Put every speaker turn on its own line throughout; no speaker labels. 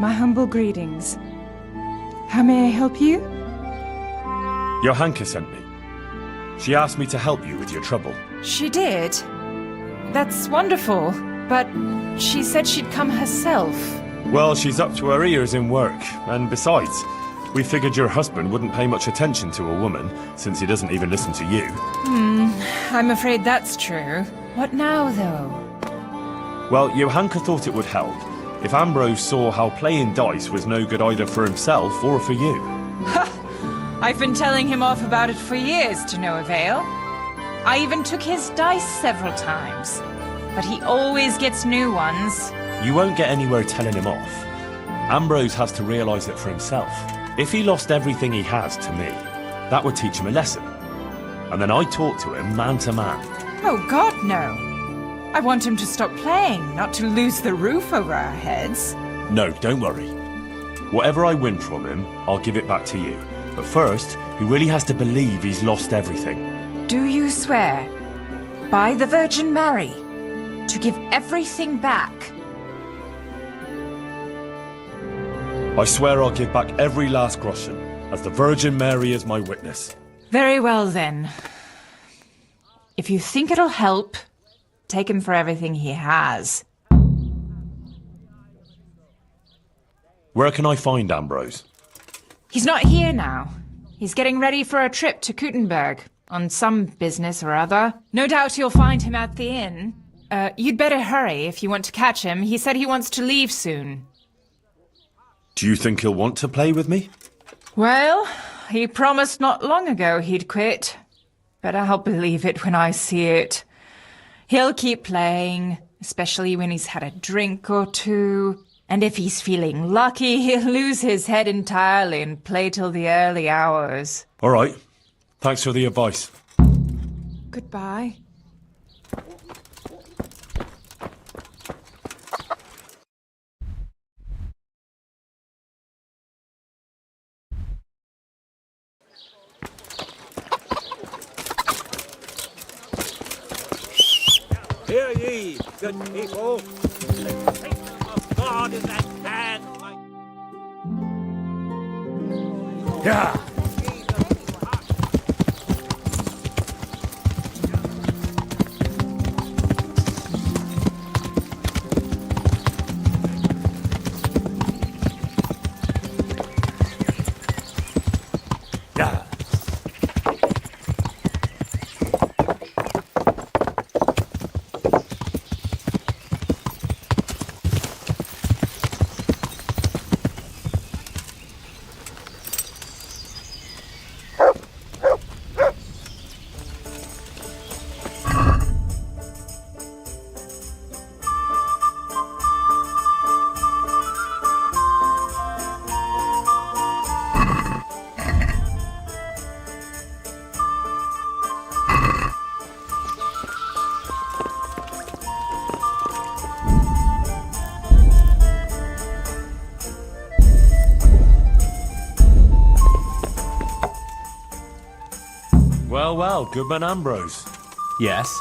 My humble greetings. How may I help you?
Johanka sent me. She asked me to help you with your trouble.
She did? That's wonderful, but she said she'd come herself.
Well, she's up to her ears in work, and besides, we figured your husband wouldn't pay much attention to a woman, since he doesn't even listen to you.
I'm afraid that's true. What now, though?
Well, Johanka thought it would help if Ambrose saw how playing dice was no good either for himself or for you.
I've been telling him off about it for years to no avail. I even took his dice several times, but he always gets new ones.
You won't get anywhere telling him off. Ambrose has to realise it for himself. If he lost everything he has to me, that would teach him a lesson. And then I talk to him man to man.
Oh, God, no. I want him to stop playing, not to lose the roof over our heads.
No, don't worry. Whatever I win from him, I'll give it back to you. But first, he really has to believe he's lost everything.
Do you swear, by the Virgin Mary, to give everything back?
I swear I'll give back every last groschen, as the Virgin Mary is my witness.
Very well, then. If you think it'll help, take him for everything he has.
Where can I find Ambrose?
He's not here now. He's getting ready for a trip to Kuttenberg, on some business or other. No doubt you'll find him at the inn. You'd better hurry if you want to catch him. He said he wants to leave soon.
Do you think he'll want to play with me?
Well, he promised not long ago he'd quit. But I'll believe it when I see it. He'll keep playing, especially when he's had a drink or two. And if he's feeling lucky, he'll lose his head entirely and play till the early hours.
All right. Thanks for the advice.
Goodbye.
Hear ye, good people. The kingdom of God is at hand. Yeah.
Well, Goodman Ambrose.
Yes?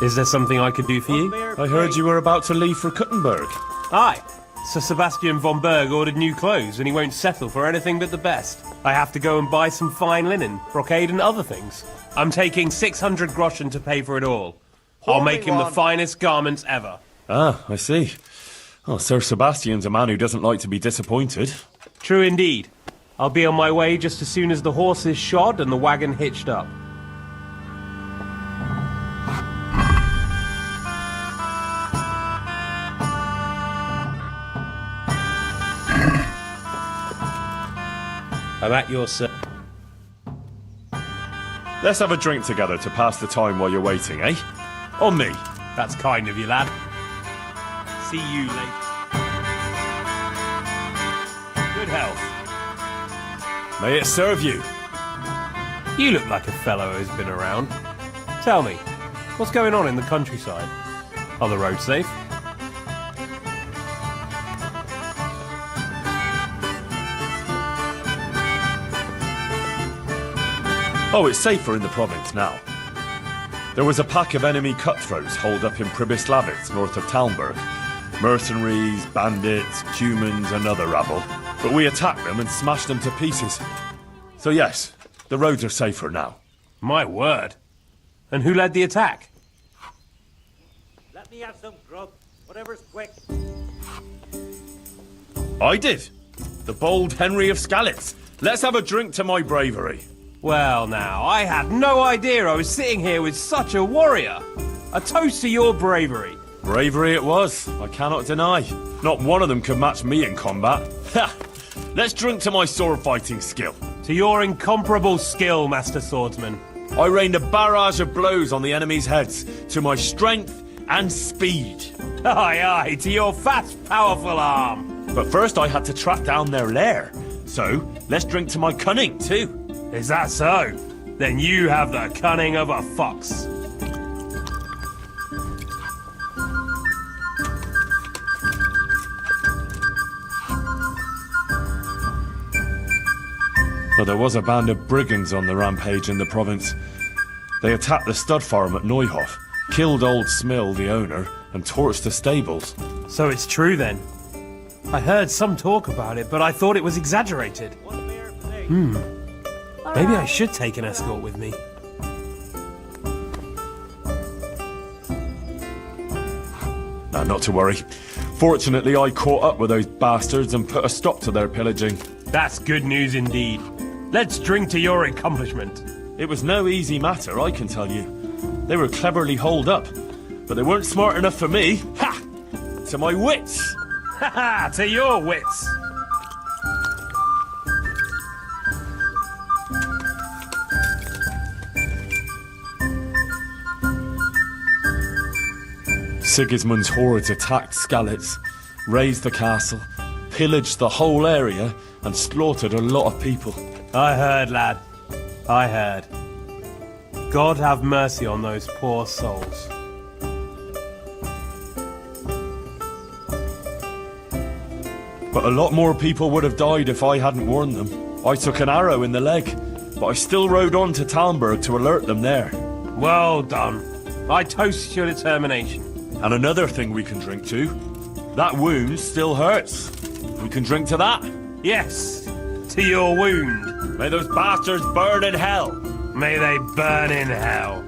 Is there something I could do for you?
I heard you were about to leave for Kuttenberg.
Aye. Sir Sebastian von Berg ordered new clothes and he won't settle for anything but the best. I have to go and buy some fine linen, brocade and other things. I'm taking 600 groschen to pay for it all. I'll make him the finest garments ever.
Ah, I see. Oh, Sir Sebastian's a man who doesn't like to be disappointed.
True indeed. I'll be on my way just as soon as the horse is shod and the wagon hitched up. I'm at your service.
Let's have a drink together to pass the time while you're waiting, eh? On me.
That's kind of you, lad. See you later. Good health.
May it serve you.
You look like a fellow who's been around. Tell me, what's going on in the countryside? Are the roads safe?
Oh, it's safer in the province now. There was a pack of enemy cutthroats holed up in Pribyslavitz, north of Talmberg. Mercenaries, bandits, humans, and other rabble. But we attacked them and smashed them to pieces. So yes, the roads are safer now.
My word. And who led the attack?
Let me have some grub. Whatever's quick.
I did. The bold Henry of Skalitz. Let's have a drink to my bravery.
Well now, I had no idea I was sitting here with such a warrior. A toast to your bravery.
Bravery it was, I cannot deny. Not one of them could match me in combat. Ha! Let's drink to my sword fighting skill.
To your incomparable skill, Master Swordsman.
I rained a barrage of blows on the enemy's heads, to my strength and speed.
Aye, aye, to your fast, powerful arm.
But first I had to track down their lair. So, let's drink to my cunning, too.
Is that so? Then you have the cunning of a fox.
But there was a band of brigands on the rampage in the province. They attacked the stud farm at Neuhof, killed old Smill, the owner, and torched the stables.
So it's true then. I heard some talk about it, but I thought it was exaggerated. Maybe I should take an escort with me.
Nah, not to worry. Fortunately, I caught up with those bastards and put a stop to their pillaging.
That's good news indeed. Let's drink to your accomplishment.
It was no easy matter, I can tell you. They were cleverly holed up, but they weren't smart enough for me. Ha! To my wits!
Ha ha! To your wits!
Sigismund's hordes attacked Skalitz, razed the castle, pillaged the whole area, and slaughtered a lot of people.
I heard, lad. I heard. God have mercy on those poor souls.
But a lot more people would have died if I hadn't warned them. I took an arrow in the leg, but I still rode on to Talmberg to alert them there.
Well done. I toast your determination.
And another thing we can drink to. That wound still hurts. We can drink to that.
Yes, to your wound.
May those bastards burn in hell.
May they burn in hell.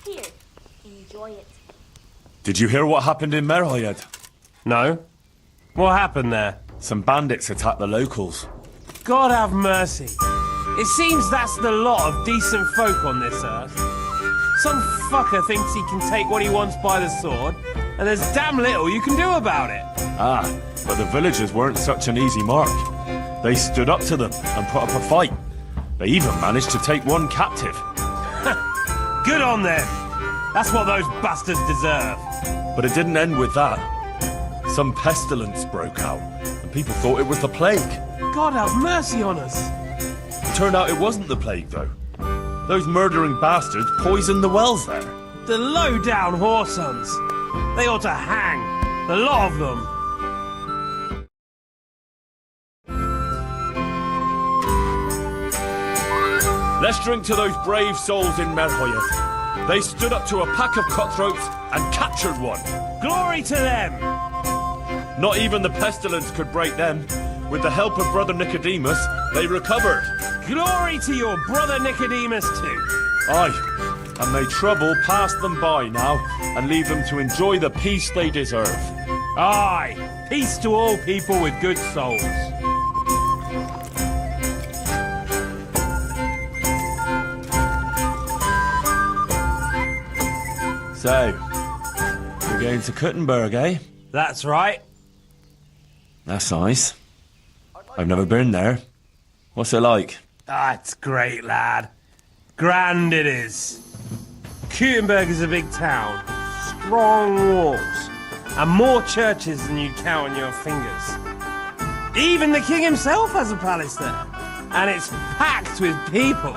Here, enjoy it.
Did you hear what happened in Merhoyed?
No? What happened there?
Some bandits attacked the locals.
God have mercy. It seems that's the lot of decent folk on this earth. Some fucker thinks he can take what he wants by the sword, and there's damn little you can do about it.
Ah, but the villagers weren't such an easy mark. They stood up to them and put up a fight. They even managed to take one captive.
Good on them. That's what those bastards deserve.
But it didn't end with that. Some pestilence broke out, and people thought it was the plague.
God have mercy on us.
It turned out it wasn't the plague, though. Those murdering bastards poisoned the wells there.
The low-down whoresons. They ought to hang. The lot of them.
Let's drink to those brave souls in Merhoyed. They stood up to a pack of cutthroats and captured one.
Glory to them!
Not even the pestilence could break them. With the help of Brother Nicodemus, they recovered.
Glory to your brother Nicodemus too.
Aye, and may trouble pass them by now and leave them to enjoy the peace they deserve.
Aye, peace to all people with good souls.
So, you're going to Kuttenberg, eh?
That's right.
That's nice. I've never been there. What's it like?
Ah, it's great, lad. Grand it is. Kuttenberg is a big town. Strong walls. And more churches than you'd count on your fingers. Even the king himself has a palace there. And it's packed with people.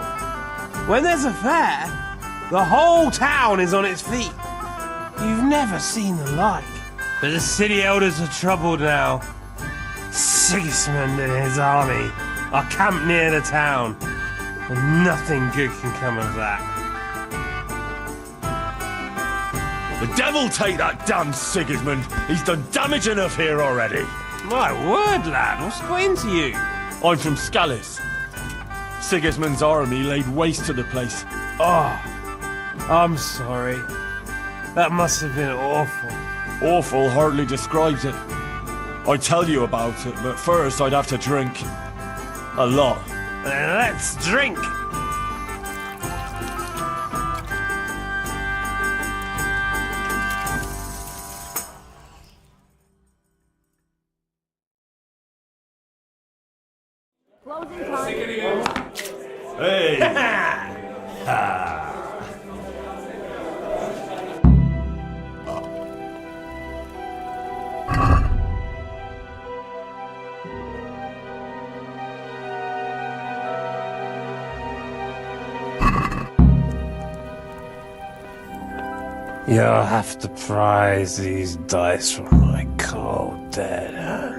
When there's a fair, the whole town is on its feet. You've never seen the like. But the city elders are troubled now. Sigismund and his army are camped near the town, and nothing good can come of that.
The devil take that damn Sigismund! He's done damage enough here already!
My word, lad, what's got into you?
I'm from Scallis. Sigismund's army laid waste to the place.
Oh, I'm sorry. That must have been awful.
Awful hardly describes it. I'd tell you about it, but first I'd have to drink. A lot.
Then let's drink.
Closing time.
Hey!
You'll have to prize these dice from my cold, dead hand.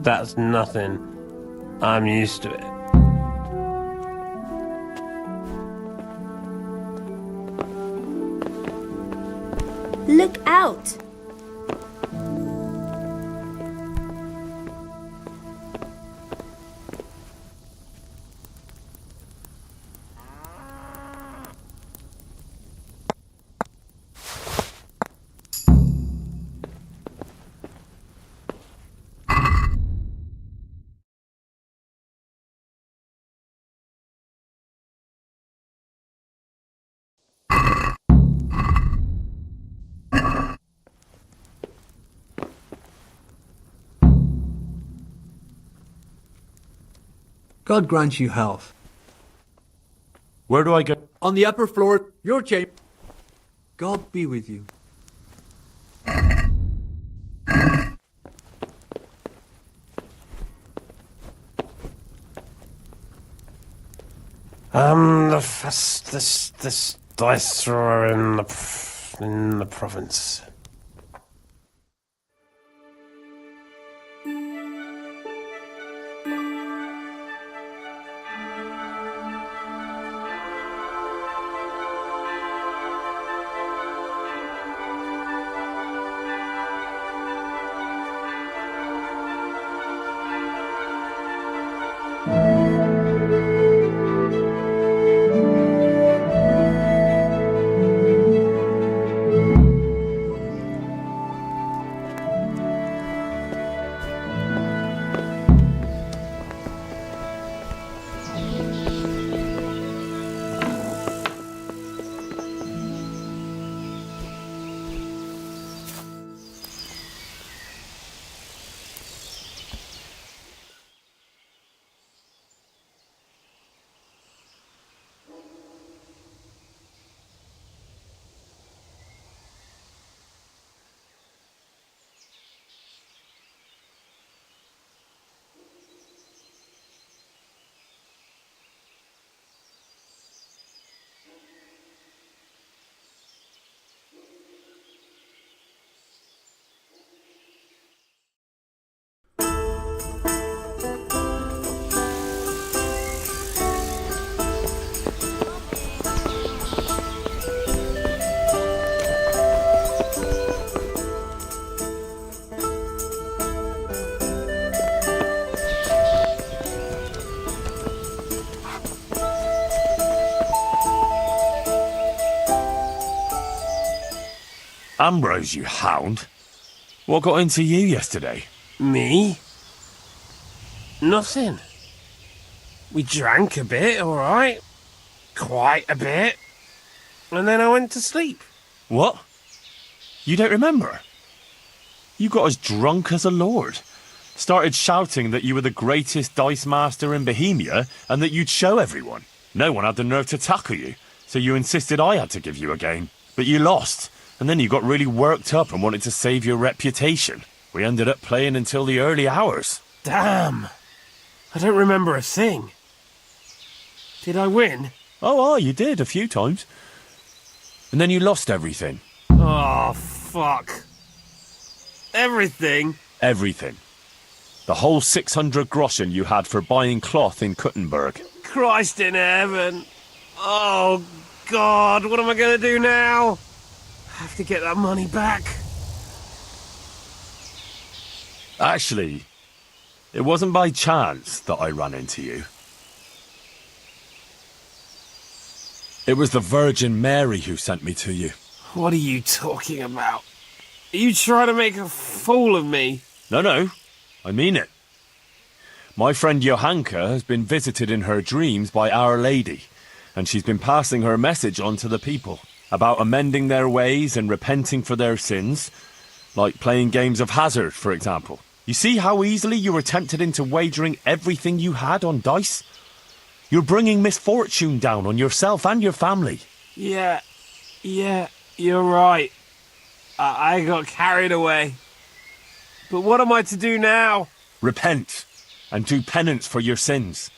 That's nothing. I'm used to it.
Look out!
God grant you health.
Where do I go?
On the upper floor, your chamber. God be with you.
The fastest dice thrower in the province.
Ambrose, you hound. What got into you yesterday?
Me? Nothing. We drank a bit, all right. Quite a bit. And then I went to sleep.
What? You don't remember? You got as drunk as a lord. Started shouting that you were the greatest dice master in Bohemia and that you'd show everyone. No one had the nerve to tackle you, so you insisted I had to give you a game. But you lost, and then you got really worked up and wanted to save your reputation. We ended up playing until the early hours.
Damn. I don't remember a thing. Did I win?
Oh, you did a few times. And then you lost everything.
Oh, fuck. Everything?
Everything. The whole 600 groschen you had for buying cloth in Kuttenberg.
Christ in heaven. Oh, God, what am I going to do now? I have to get that money back.
Actually, it wasn't by chance that I ran into you. It was the Virgin Mary who sent me to you.
What are you talking about? Are you trying to make a fool of me?
No, I mean it. My friend Johanka has been visited in her dreams by Our Lady, and she's been passing her message on to the people about amending their ways and repenting for their sins, like playing games of hazard, for example. You see how easily you were tempted into wagering everything you had on dice? You're bringing misfortune down on yourself and your family.
Yeah, you're right. I got carried away. But what am I to do now?
Repent and do penance for your sins.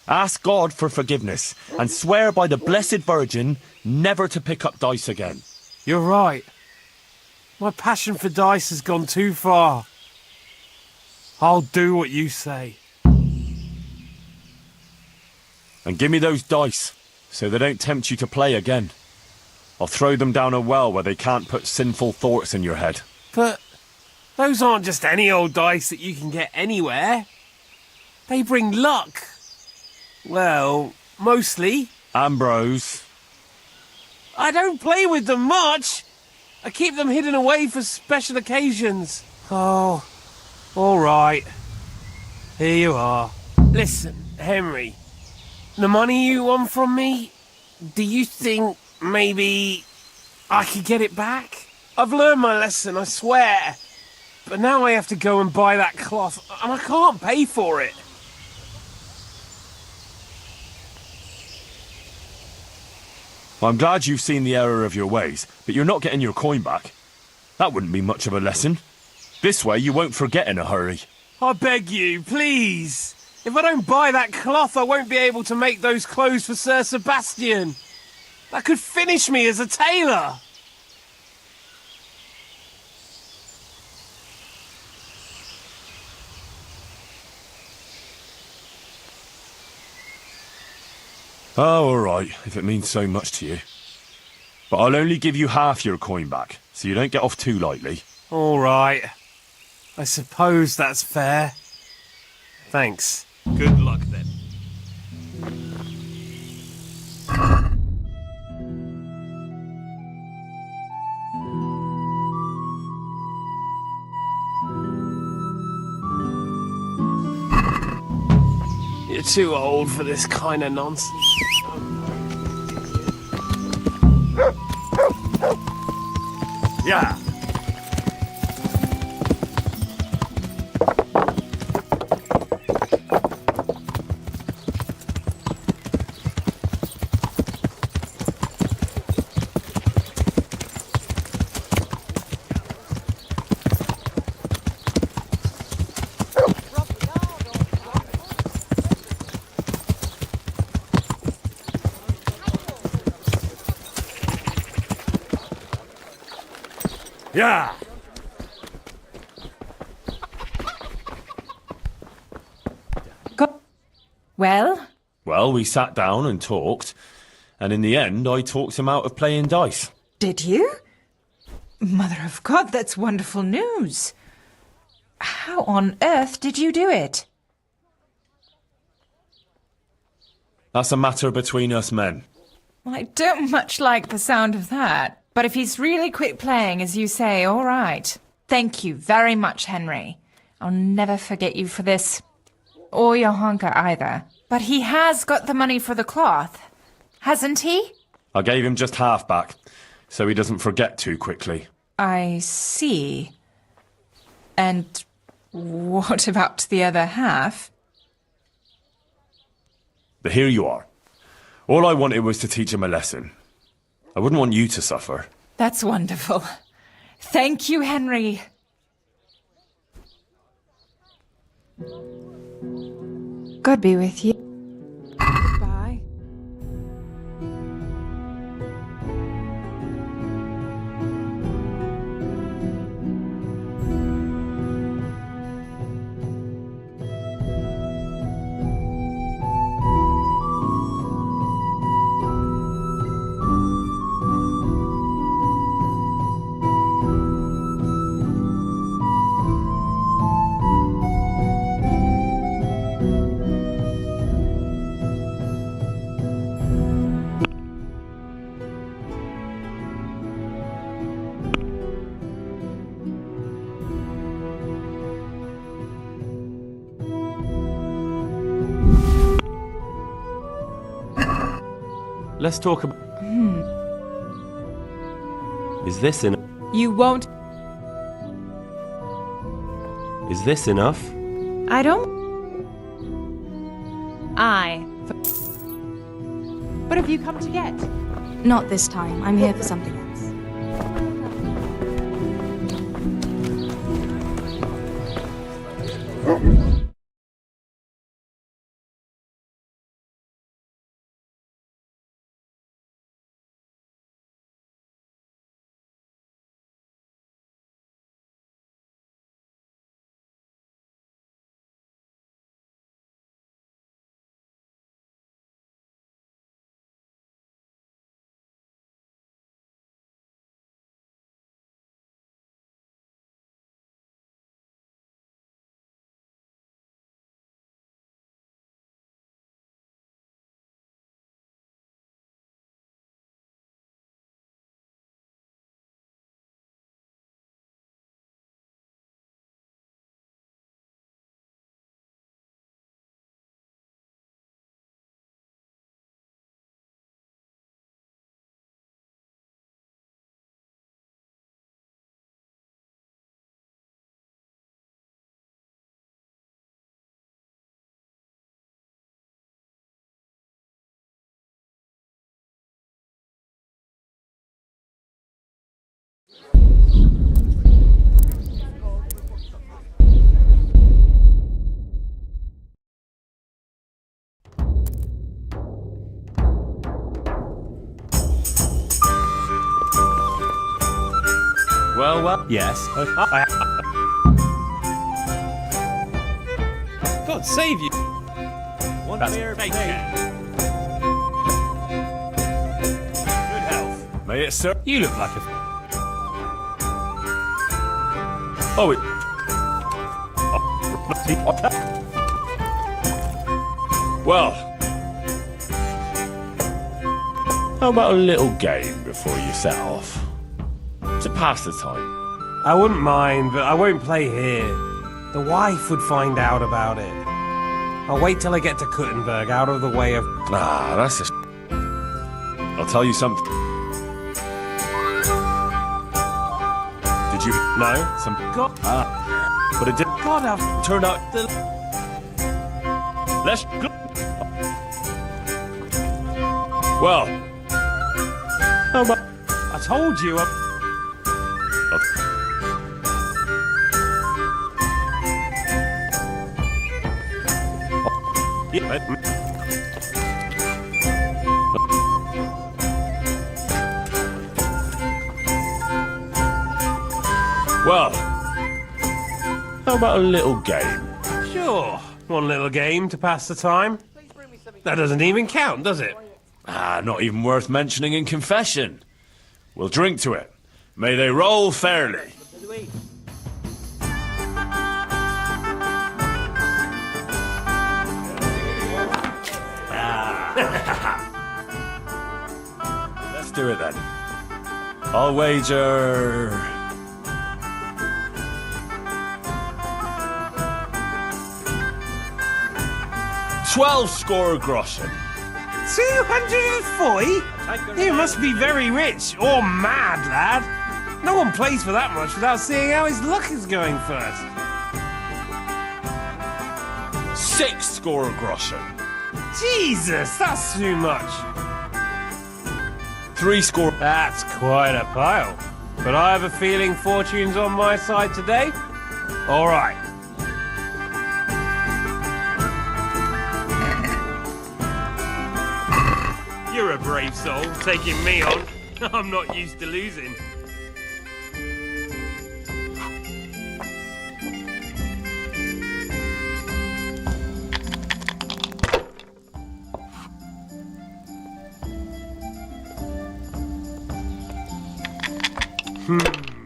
Ask God for forgiveness and swear by the Blessed Virgin never to pick up dice again.
You're right. My passion for dice has gone too far. I'll do what you say.
And give me those dice, so they don't tempt you to play again. I'll throw them down a well where they can't put sinful thoughts in your head.
But those aren't just any old dice that you can get anywhere. They bring luck. Well, mostly.
Ambrose.
I don't play with them much. I keep them hidden away for special occasions. Oh, all right. Here you are. Listen, Henry. The money you won from me, do you think maybe I could get it back? I've learned my lesson, I swear. But now I have to go and buy that cloth, and I can't pay for it.
I'm glad you've seen the error of your ways, but you're not getting your coin back. That wouldn't be much of a lesson. This way you won't forget in a hurry.
I beg you, please. If I don't buy that cloth, I won't be able to make those clothes for Sir Sebastian. That could finish me as a tailor.
Oh, all right, if it means so much to you. But I'll only give you half your coin back, so you don't get off too lightly.
All right. I suppose that's fair. Thanks. Good luck, then. You're too old for this kind of nonsense.
Yeah. Yeah.
Well?
Well, we sat down and talked, and in the end I talked him out of playing dice.
Did you? Mother of God, that's wonderful news. How on earth did you do it?
That's a matter between us men.
I don't much like the sound of that. But if he's really quit playing, as you say, all right. Thank you very much, Henry. I'll never forget you for this. Or Johanka either. But he has got the money for the cloth, hasn't he?
I gave him just half back, so he doesn't forget too quickly.
I see. And what about the other half?
But here you are. All I wanted was to teach him a lesson. I wouldn't want you to suffer.
That's wonderful. Thank you, Henry. God be with you. Goodbye.
Let's talk about... Is this enough?
You won't.
Is this enough?
I don't. What have you come to get?
Not this time. I'm here for something else.
Well, yes. God save you.
One
That's
mere
fake.
plate.
Good health. May it serve.
You look like a...
Oh, it. Well, how about a little game before you set off? To pass the time.
I wouldn't mind, but I won't play here. The wife would find out about it. I'll wait till I get to Kuttenberg, out of the way of...
Ah, that's a... I'll tell you something. Did you...
No?
Some...
God,
But it did...
God, I've...
Turned out... Let's... Well... How about...
I told you,
Well... How about a little game?
Sure. One little game to pass the time. That doesn't even count, does it?
Ah, not even worth mentioning in confession. We'll drink to it. May they roll fairly. Let's do it then. I'll wager... 12 score groschen.
240? You must be very rich, or mad, lad. No one plays for that much without seeing how his luck is going first.
6 score groschen.
Jesus, that's too much.
3 score...
That's quite a pile. But I have a feeling fortune's on my side today. All right. You're a brave soul, taking me on. I'm not used to losing.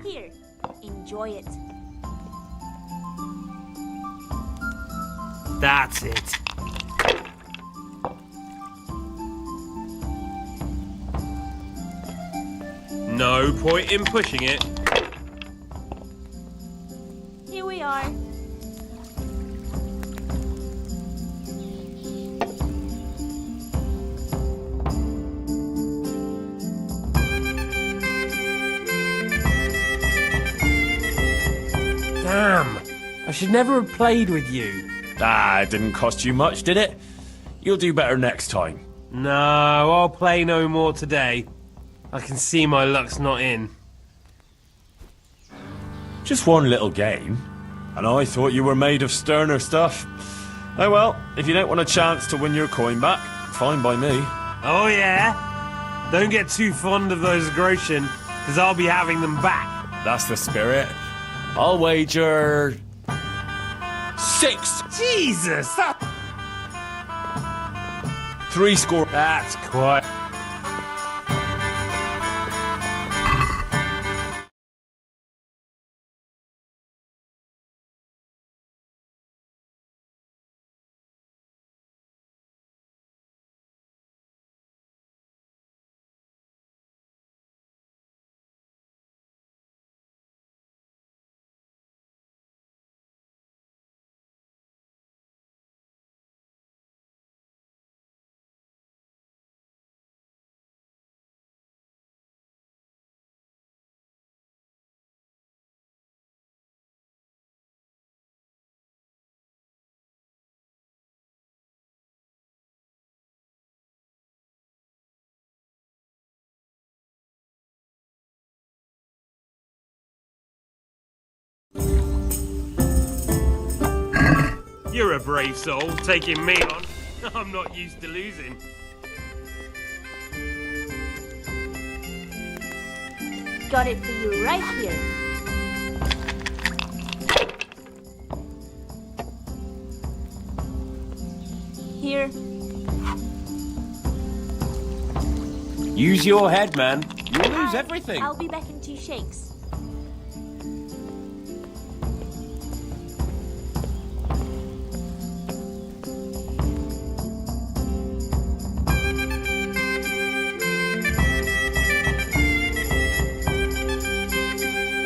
Here, enjoy it.
That's it. No point in pushing it.
Here we are.
Damn. I should never have played with you.
Ah, it didn't cost you much, did it? You'll do better next time.
No, I'll play no more today. I can see my luck's not in.
Just one little game. And I thought you were made of sterner stuff. Oh well, if you don't want a chance to win your coin back, fine by me.
Oh yeah? Don't get too fond of those groschen, because I'll be having them back.
That's the spirit. I'll wager... 6!
Jesus!
3 score.
That's quite... You're a brave soul, taking me on. I'm not used to losing.
Got it for you right here. Here.
Use your head, man. You'll lose everything.
I'll be back in 2 shakes.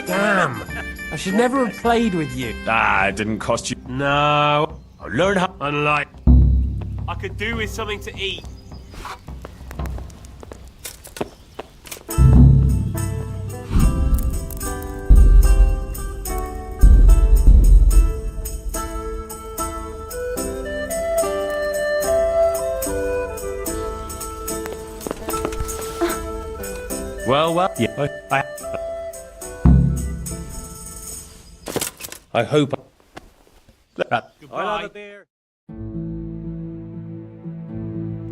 Damn. I should never have played with you.
Ah, it didn't cost you...
No.
I'll learn how...
Unlike... I could do with something to eat.
Well, yeah,
I hope...
I'll have a beer.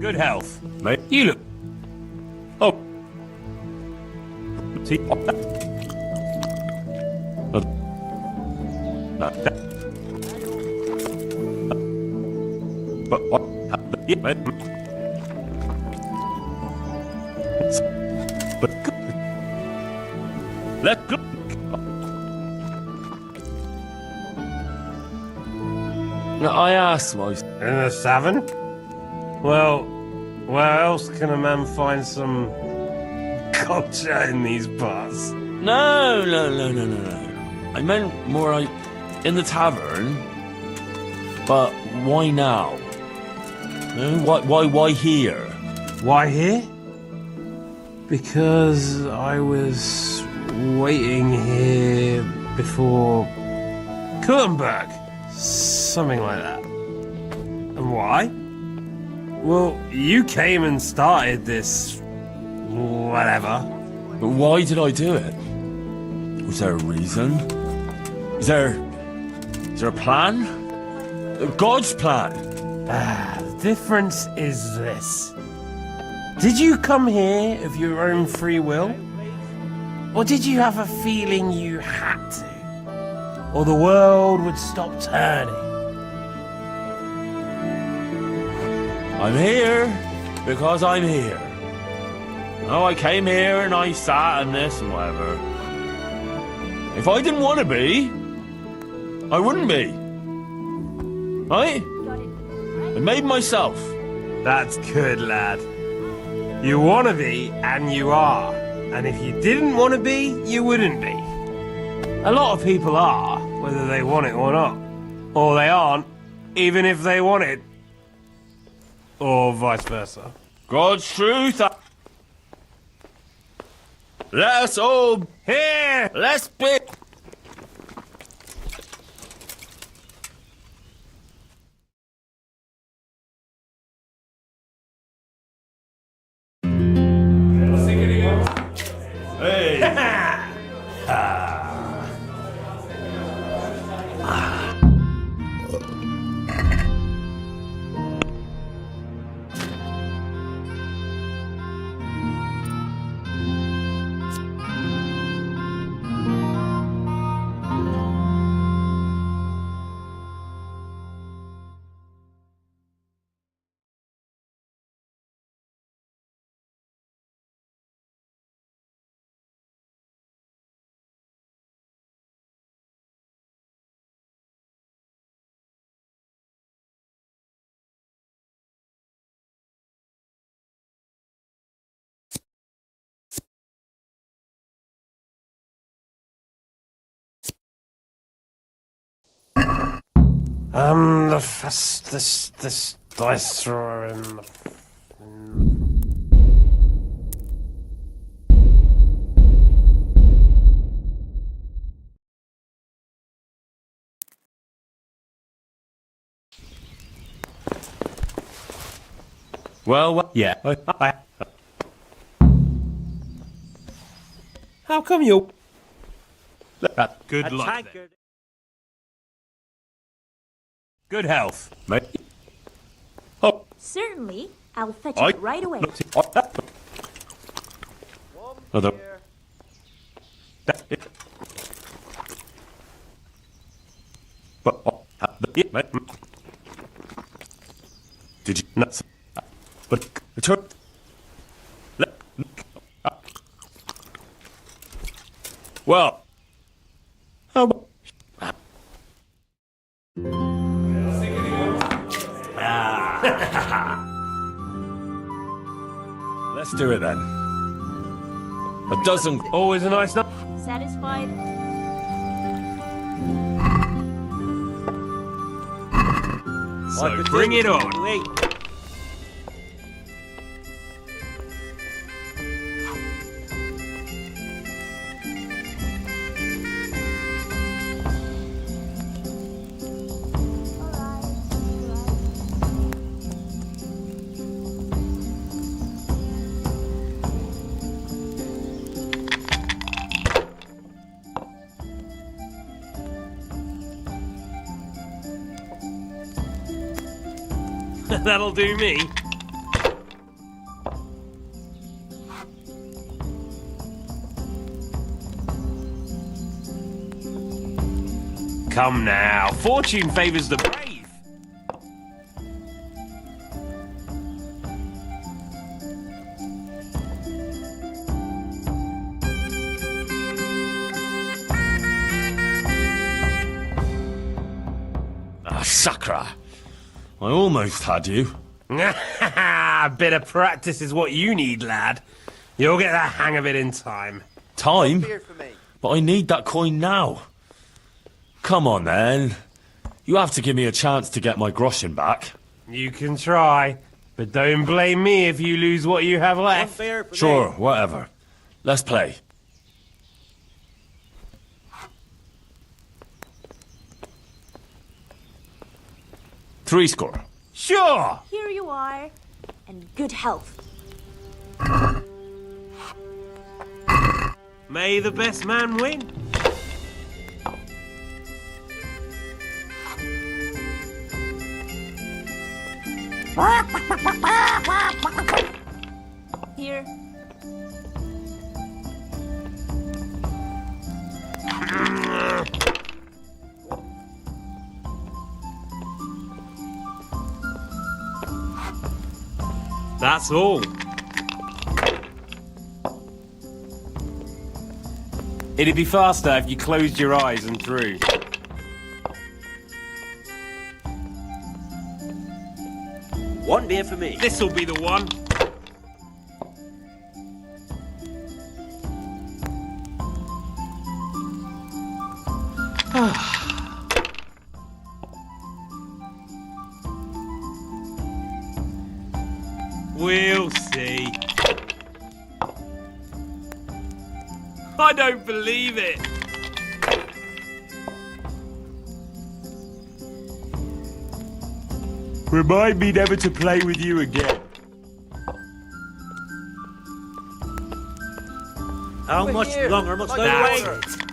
Good health.
mate.
You look... Oh. See?
But what?
Yeah, mate.
But let go. I asked myself.
In the savin? Well, where else can a man find some culture in these parts?
No. I meant more like in the tavern. But why now? No, why here?
Why here? Because I was waiting here before Kurtenberg. Something like that. And why? Well, you came and started this... whatever.
But why did I do it? Was there a reason? Is there a plan? God's plan?
The difference is this. Did you come here of your own free will? Or did you have a feeling you had to? Or the world would stop turning?
I'm here because I'm here. Oh, I came here and I sat and this and whatever. If I didn't want to be, I wouldn't be. Right? I made myself.
That's good, lad. You want to be, and you are. And if you didn't want to be, you wouldn't be. A lot of people are, whether they want it or not. Or they aren't, even if they want it. Or vice versa.
God's truth. Let us all
Here!
let's be.
This dice thrower in the...
Well,
Yeah. How come you...
good luck. then.
Tankard.
Good health.
Mate.
Certainly. I'll fetch
I-
it right away.
Other. Did you not? But return. Well. How about? Let's do it then. A dozen.
Always a nice night.
Satisfied?
So
Bring it on.
Wait.
That'll do me. Come now, fortune favors the brave.
Ah, Sakra. I almost had you.
A bit of practice is what you need, lad. You'll get the hang of it in time.
Time? But I need that coin now. Come on, then. You have to give me a chance to get my groschen back.
You can try, but don't blame me if you lose what you have
One
left.
bear for
Sure,
me.
whatever. Let's play. Three score.
Sure.
Here you are. And good health.
May the best man win.
Here.
That's all. It'd be faster if you closed your eyes and threw.
One beer for me.
This'll be the one. We'll see. I don't believe it.
Remind me never to play with you again.
How much longer must I
That's
wait?
it.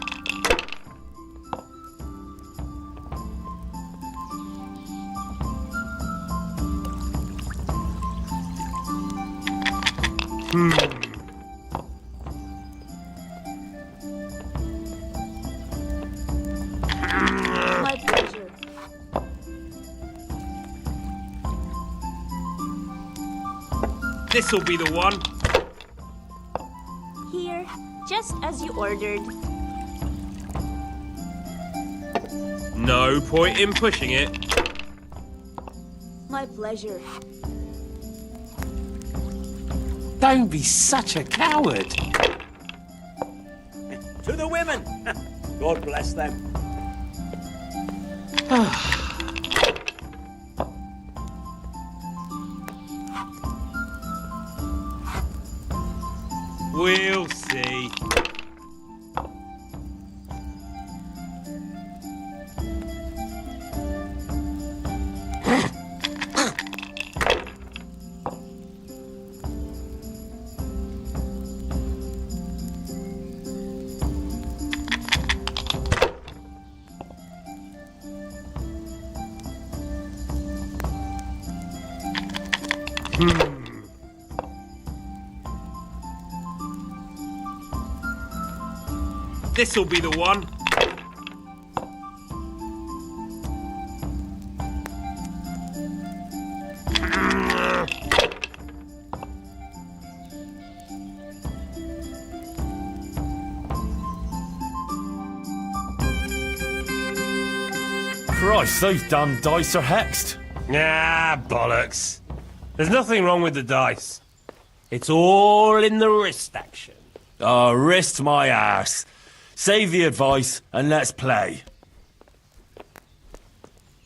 My pleasure.
This'll be the one.
Here, just as you ordered.
No point in pushing it.
My pleasure.
Don't be such a coward.
To the women. God bless them.
We'll see. This'll be the one.
Christ, those damn dice are hexed.
Ah, bollocks. There's nothing wrong with the dice. It's all in the wrist action.
Oh, wrist my ass. Save the advice and let's play.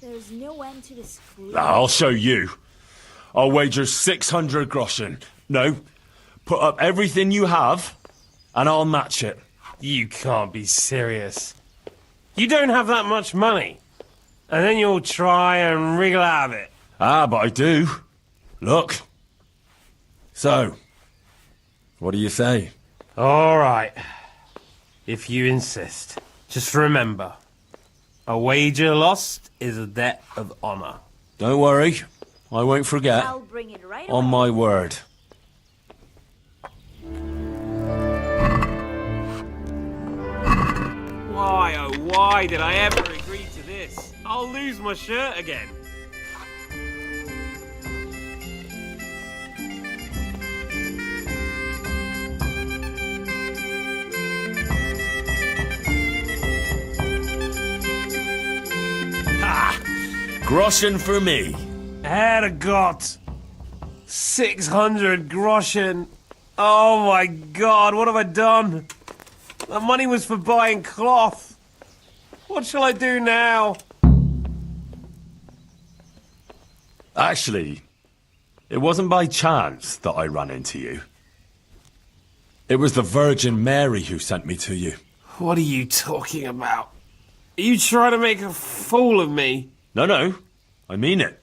There's no end to this food.
I'll show you. I'll wager 600 groschen. No, put up everything you have and I'll match it.
You can't be serious. You don't have that much money. And then you'll try and wriggle out of it.
Ah, but I do. Look. So, what do you say?
All right. If you insist. Just remember, a wager lost is a debt of honor.
Don't worry. I won't forget.
I'll bring it right
On
away.
my word.
Why, oh why did I ever agree to this? I'll lose my shirt again.
Groschen for me.
Herrgott! 600 groschen. Oh my god, what have I done? The money was for buying cloth. What shall I do now?
Actually, it wasn't by chance that I ran into you. It was the Virgin Mary who sent me to you.
What are you talking about? Are you trying to make a fool of me?
No, I mean it.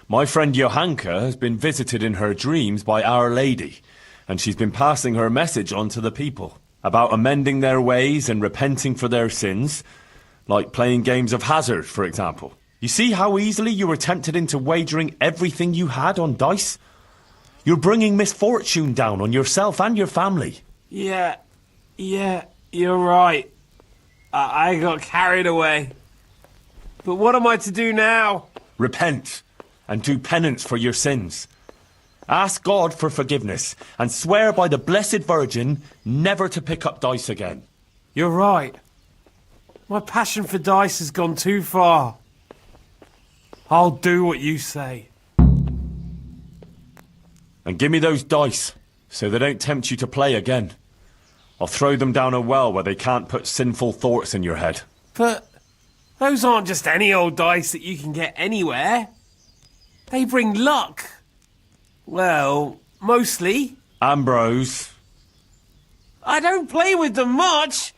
My friend Johanka has been visited in her dreams by Our Lady, and she's been passing her message on to the people about amending their ways and repenting for their sins, like playing games of hazard, for example. You see how easily you were tempted into wagering everything you had on dice? You're bringing misfortune down on yourself and your family.
Yeah, you're right. I got carried away. But what am I to do now?
Repent and do penance for your sins. Ask God for forgiveness and swear by the Blessed Virgin never to pick up dice again.
You're right. My passion for dice has gone too far. I'll do what you say.
And give me those dice, so they don't tempt you to play again. I'll throw them down a well where they can't put sinful thoughts in your head.
But those aren't just any old dice that you can get anywhere. They bring luck. Well, mostly.
Ambrose.
I don't play with them much.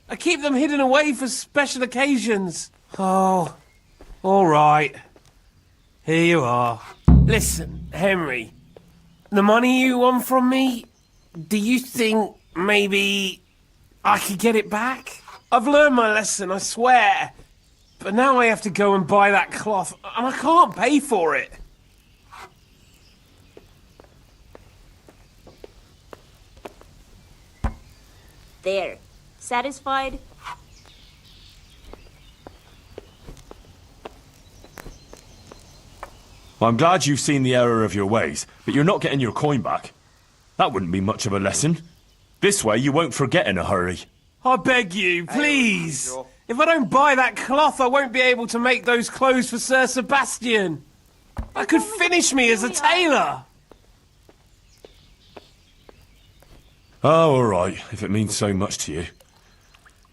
I keep them hidden away for special occasions. Oh, all right. Here you are. Listen, Henry. The money you won from me, do you think maybe I could get it back? I've learned my lesson, I swear. But now I have to go and buy that cloth, and I can't pay for it.
There. Satisfied?
Well, I'm glad you've seen the error of your ways, but you're not getting your coin back. That wouldn't be much of a lesson. This way you won't forget in a hurry.
I beg you, please. If I don't buy that cloth, I won't be able to make those clothes for Sir Sebastian. I could finish me as a tailor.
Oh, all right, if it means so much to you.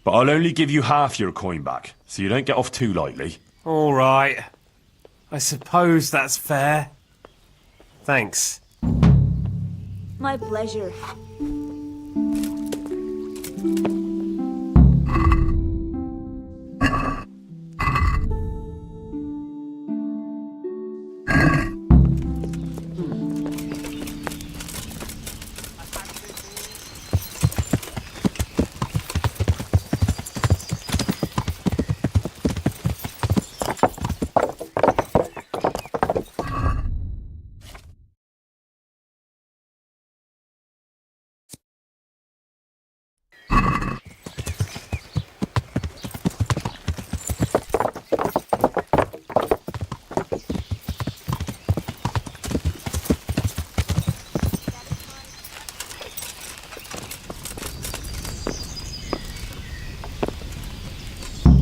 But I'll only give you half your coin back, so you don't get off too lightly.
All right. I suppose that's fair. Thanks.
My pleasure.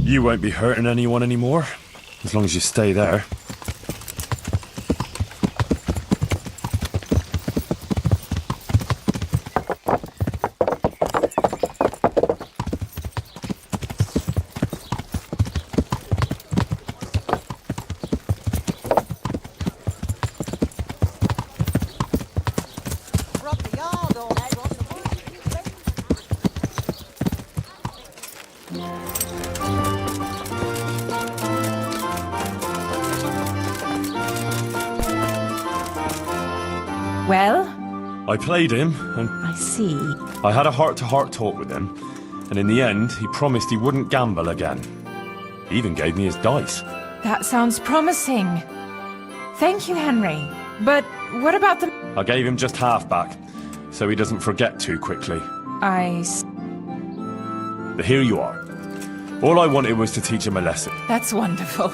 You won't be hurting anyone anymore, as long as you stay there.
Well,
I played him, and
I see.
I had a heart-to-heart talk with him, and in the end, he promised he wouldn't gamble again. He even gave me his dice.
That sounds promising. Thank you, Henry. But what about the...
I gave him just half back, so he doesn't forget too quickly. But here you are. All I wanted was to teach him a lesson.
That's wonderful.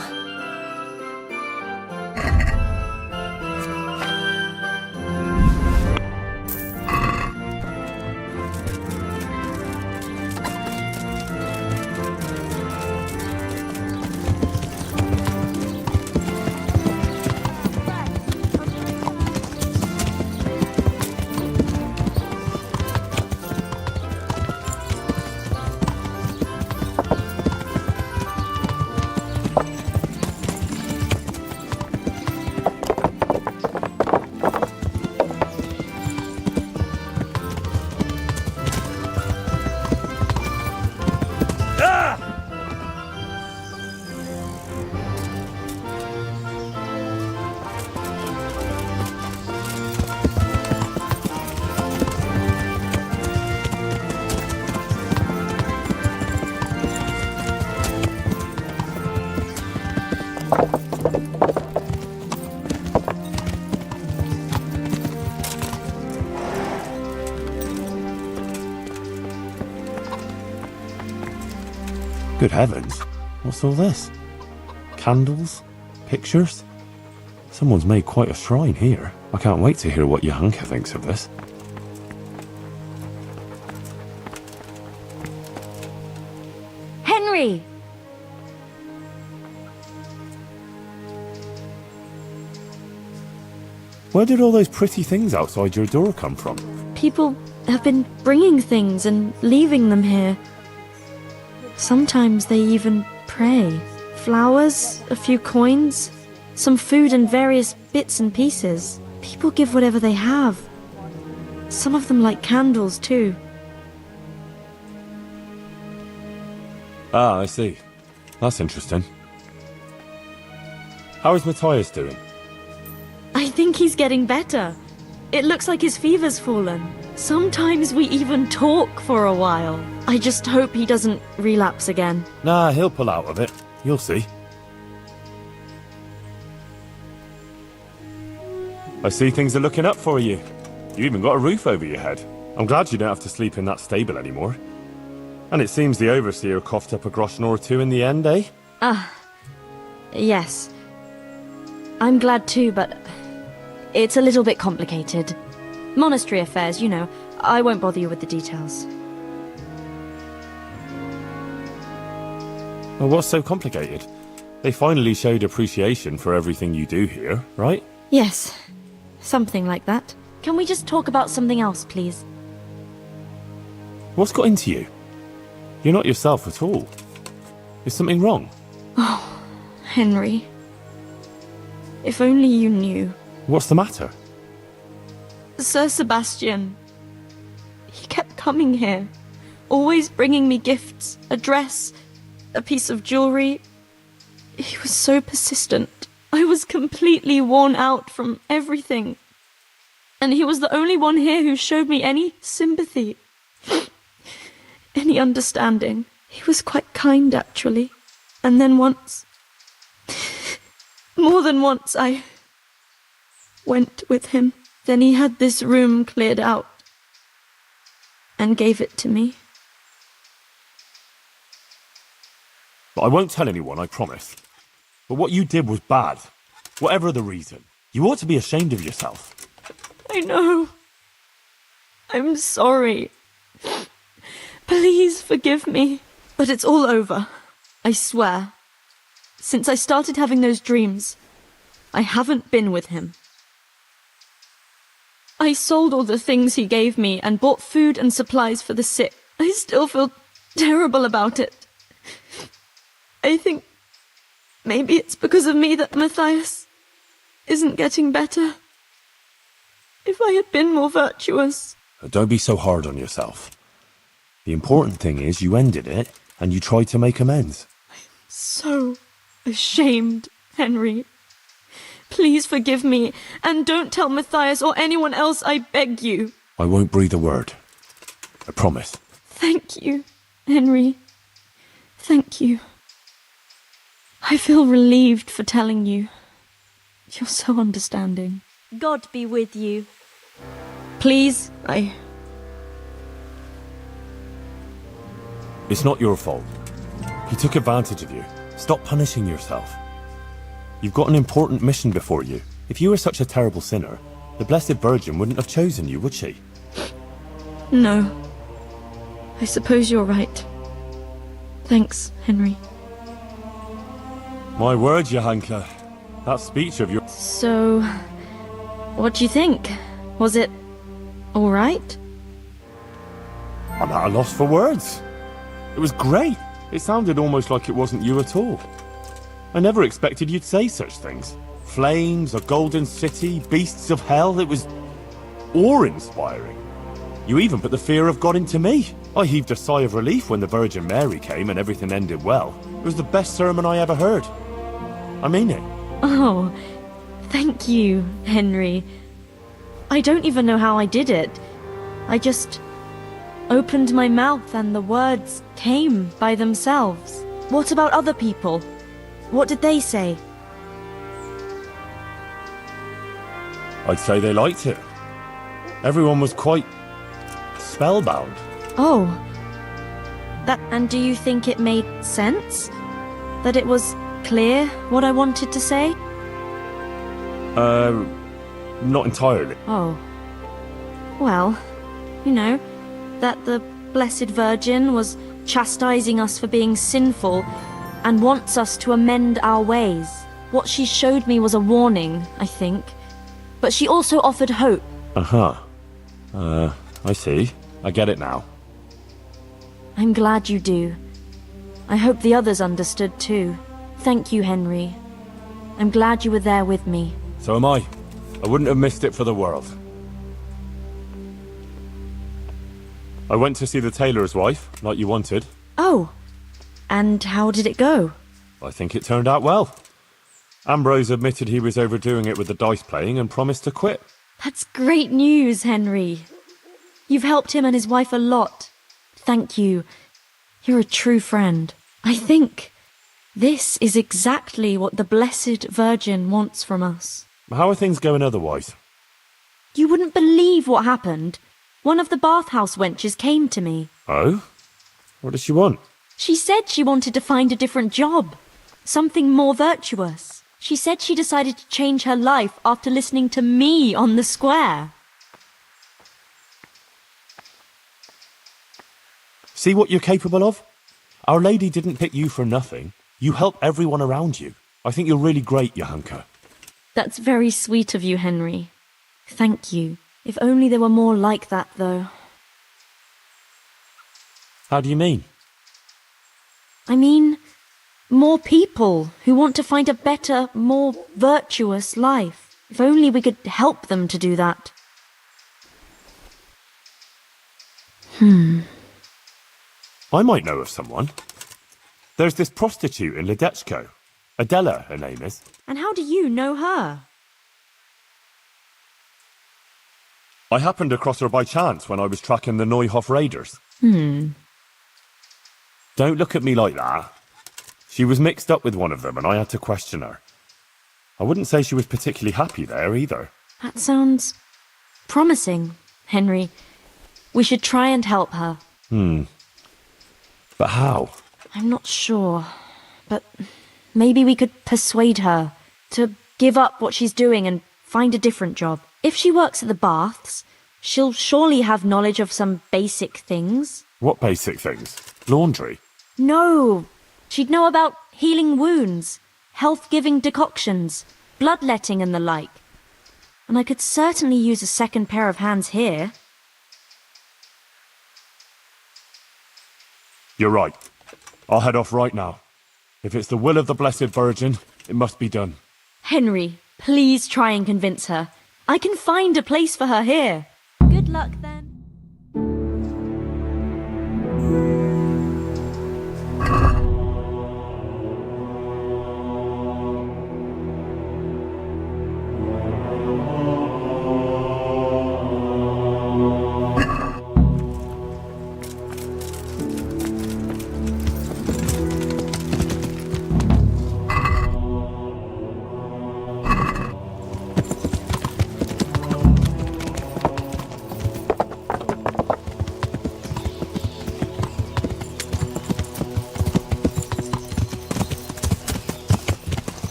Good heavens, what's all this? Candles? Pictures? Someone's made quite a shrine here. I can't wait to hear what Johanka thinks of this.
Henry!
Where did all those pretty things outside your door come from?
People have been bringing things and leaving them here. Sometimes they even pray. Flowers, a few coins, some food and various bits and pieces. People give whatever they have. Some of them light candles too.
Ah, I see. That's interesting. How is Matthias doing?
I think he's getting better. It looks like his fever's fallen. Sometimes we even talk for a while. I just hope he doesn't relapse again.
Nah, he'll pull out of it. You'll see. I see things are looking up for you. You even got a roof over your head. I'm glad you don't have to sleep in that stable anymore. And it seems the overseer coughed up a groschen or two in the end, eh?
Yes. I'm glad too, but it's a little bit complicated. Monastery affairs, you know. I won't bother you with the details.
Well, what's so complicated? They finally showed appreciation for everything you do here, right?
Yes, something like that. Can we just talk about something else, please?
What's got into you? You're not yourself at all. Is something wrong?
Oh, Henry. If only you knew.
What's the matter?
Sir Sebastian. He kept coming here, always bringing me gifts, a dress, a piece of jewelry. He was so persistent. I was completely worn out from everything. And he was the only one here who showed me any sympathy, any understanding. He was quite kind, actually. And then once, more than once, I went with him. Then he had this room cleared out and gave it to me.
I won't tell anyone, I promise. But what you did was bad. Whatever the reason. You ought to be ashamed of yourself.
I know. I'm sorry. Please forgive me. But it's all over. I swear. Since I started having those dreams, I haven't been with him. I sold all the things he gave me and bought food and supplies for the sick. I still feel terrible about it. I think maybe it's because of me that Matthias isn't getting better. If I had been more virtuous...
Don't be so hard on yourself. The important thing is you ended it and you tried to make amends.
I'm so ashamed, Henry. Please forgive me, and don't tell Matthias or anyone else, I beg you.
I won't breathe a word. I promise.
Thank you, Henry. Thank you. I feel relieved for telling you. You're so understanding.
God be with you.
Please,
It's not your fault. He took advantage of you. Stop punishing yourself. You've got an important mission before you. If you were such a terrible sinner, the Blessed Virgin wouldn't have chosen you, would she?
No. I suppose you're right. Thanks, Henry.
My word, Johanka. That speech of yours...
So, what do you think? Was it all right?
I'm at a loss for words. It was great. It sounded almost like it wasn't you at all. I never expected you'd say such things. Flames, a golden city, beasts of hell. It was awe-inspiring. You even put the fear of God into me. I heaved a sigh of relief when the Virgin Mary came and everything ended well. It was the best sermon I ever heard. I mean it.
Oh, thank you, Henry. I don't even know how I did it. I just opened my mouth and the words came by themselves. What about other people? What did they say?
I'd say they liked it. Everyone was quite spellbound.
Oh, And do you think it made sense? That it was clear what I wanted to say?
Not entirely.
Oh. Well, you know, that the Blessed Virgin was chastising us for being sinful and wants us to amend our ways. What she showed me was a warning, I think. But she also offered hope.
Uh-huh. I see. I get it now.
I'm glad you do. I hope the others understood too. Thank you, Henry. I'm glad you were there with me.
So am I. I wouldn't have missed it for the world. I went to see the tailor's wife, like you wanted.
Oh, and how did it go?
I think it turned out well. Ambrose admitted he was overdoing it with the dice playing and promised to quit.
That's great news, Henry. You've helped him and his wife a lot. Thank you. You're a true friend. I think this is exactly what the Blessed Virgin wants from us.
How are things going otherwise?
You wouldn't believe what happened. One of the bathhouse wenches came to me.
Oh? What does she want?
She said she wanted to find a different job. Something more virtuous. She said she decided to change her life after listening to me on the square.
See what you're capable of? Our Lady didn't pick you for nothing. You help everyone around you. I think you're really great, Johanka.
That's very sweet of you, Henry. Thank you. If only there were more like that, though.
How do you mean?
I mean, more people who want to find a better, more virtuous life. If only we could help them to do that.
I might know of someone. There's this prostitute in Ledetchko. Adela, her name is.
And how do you know her?
I happened across her by chance when I was tracking the Neuhof raiders. Don't look at me like that. She was mixed up with one of them and I had to question her. I wouldn't say she was particularly happy there either.
That sounds promising, Henry. We should try and help her.
But how?
I'm not sure, but maybe we could persuade her to give up what she's doing and find a different job. If she works at the baths, she'll surely have knowledge of some basic things.
What basic things? Laundry?
No, she'd know about healing wounds, health-giving decoctions, bloodletting and the like. And I could certainly use a second pair of hands here.
You're right. I'll head off right now. If it's the will of the Blessed Virgin, it must be done.
Henry, please try and convince her. I can find a place for her here. Good luck then.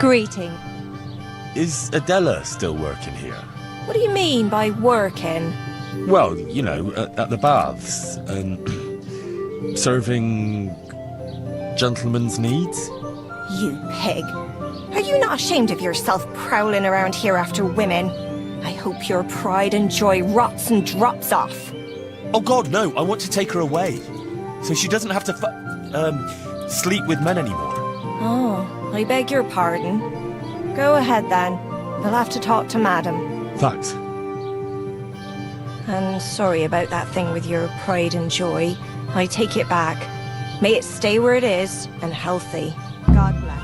Greeting.
Is Adela still working here?
What do you mean by working?
Well, you know, at the baths, and serving gentlemen's needs.
You pig. Are you not ashamed of yourself prowling around here after women? I hope your pride and joy rots and drops off.
Oh God, no, I want to take her away. So she doesn't have to sleep with men anymore.
Oh, I beg your pardon. Go ahead then. We'll have to talk to Madam.
Thanks.
And sorry about that thing with your pride and joy. I take it back. May it stay where it is and healthy. God bless.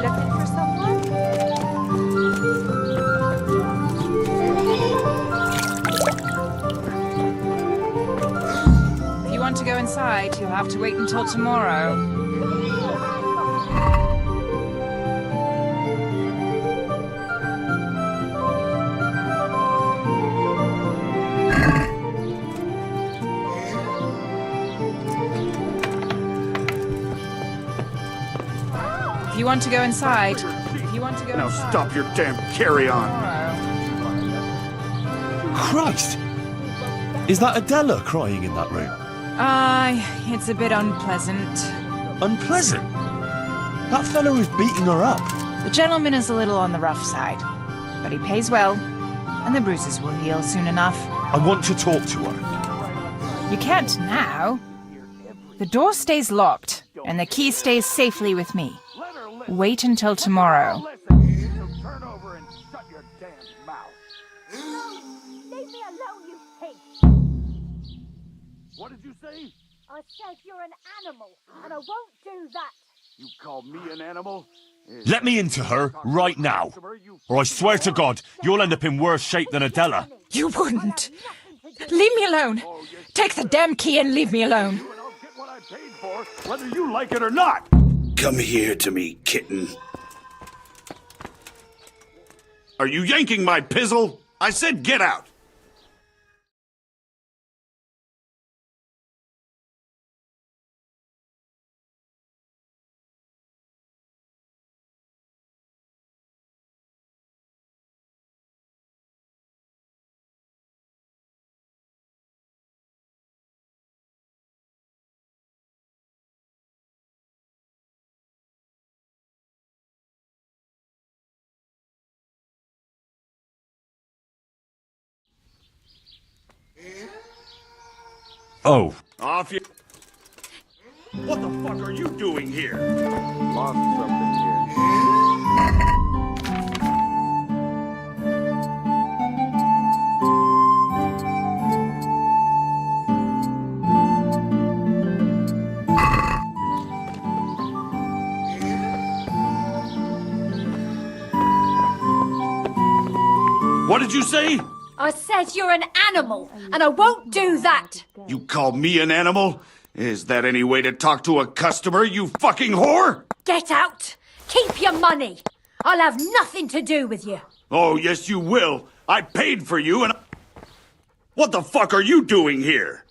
Looking for someone?
If you want to go inside, you'll have to wait until tomorrow. If you want to go inside,
Now stop your damn carry-on.
Christ! Is that Adela crying in that room?
Aye, it's a bit unpleasant.
Unpleasant? That fellow is beating her up.
The gentleman is a little on the rough side, but he pays well, and the bruises will heal soon enough.
I want to talk to her.
You can't now. The door stays locked, and the key stays safely with me. Wait until tomorrow.
Turn over and shut your damn mouth.
Leave me alone, you pig!
What did you say?
I said you're an animal, and I won't do that.
You call me an animal?
Let me into her right now, or I swear to God, you'll end up in worse shape than Adela.
You wouldn't. Leave me alone. Take the damn key and leave me alone.
And I'll get what I paid for, whether you like it or not.
Come here to me, kitten.
Are you yanking my pizzle? I said get out.
Oh.
Off you. What the fuck are you doing here? Lost something here. What did you say?
I said you're an animal, and I won't do that.
You call me an animal? Is that any way to talk to a customer, you fucking whore?
Get out. Keep your money. I'll have nothing to do with you.
Oh, yes, you will. I paid for you and... What the fuck are you doing here?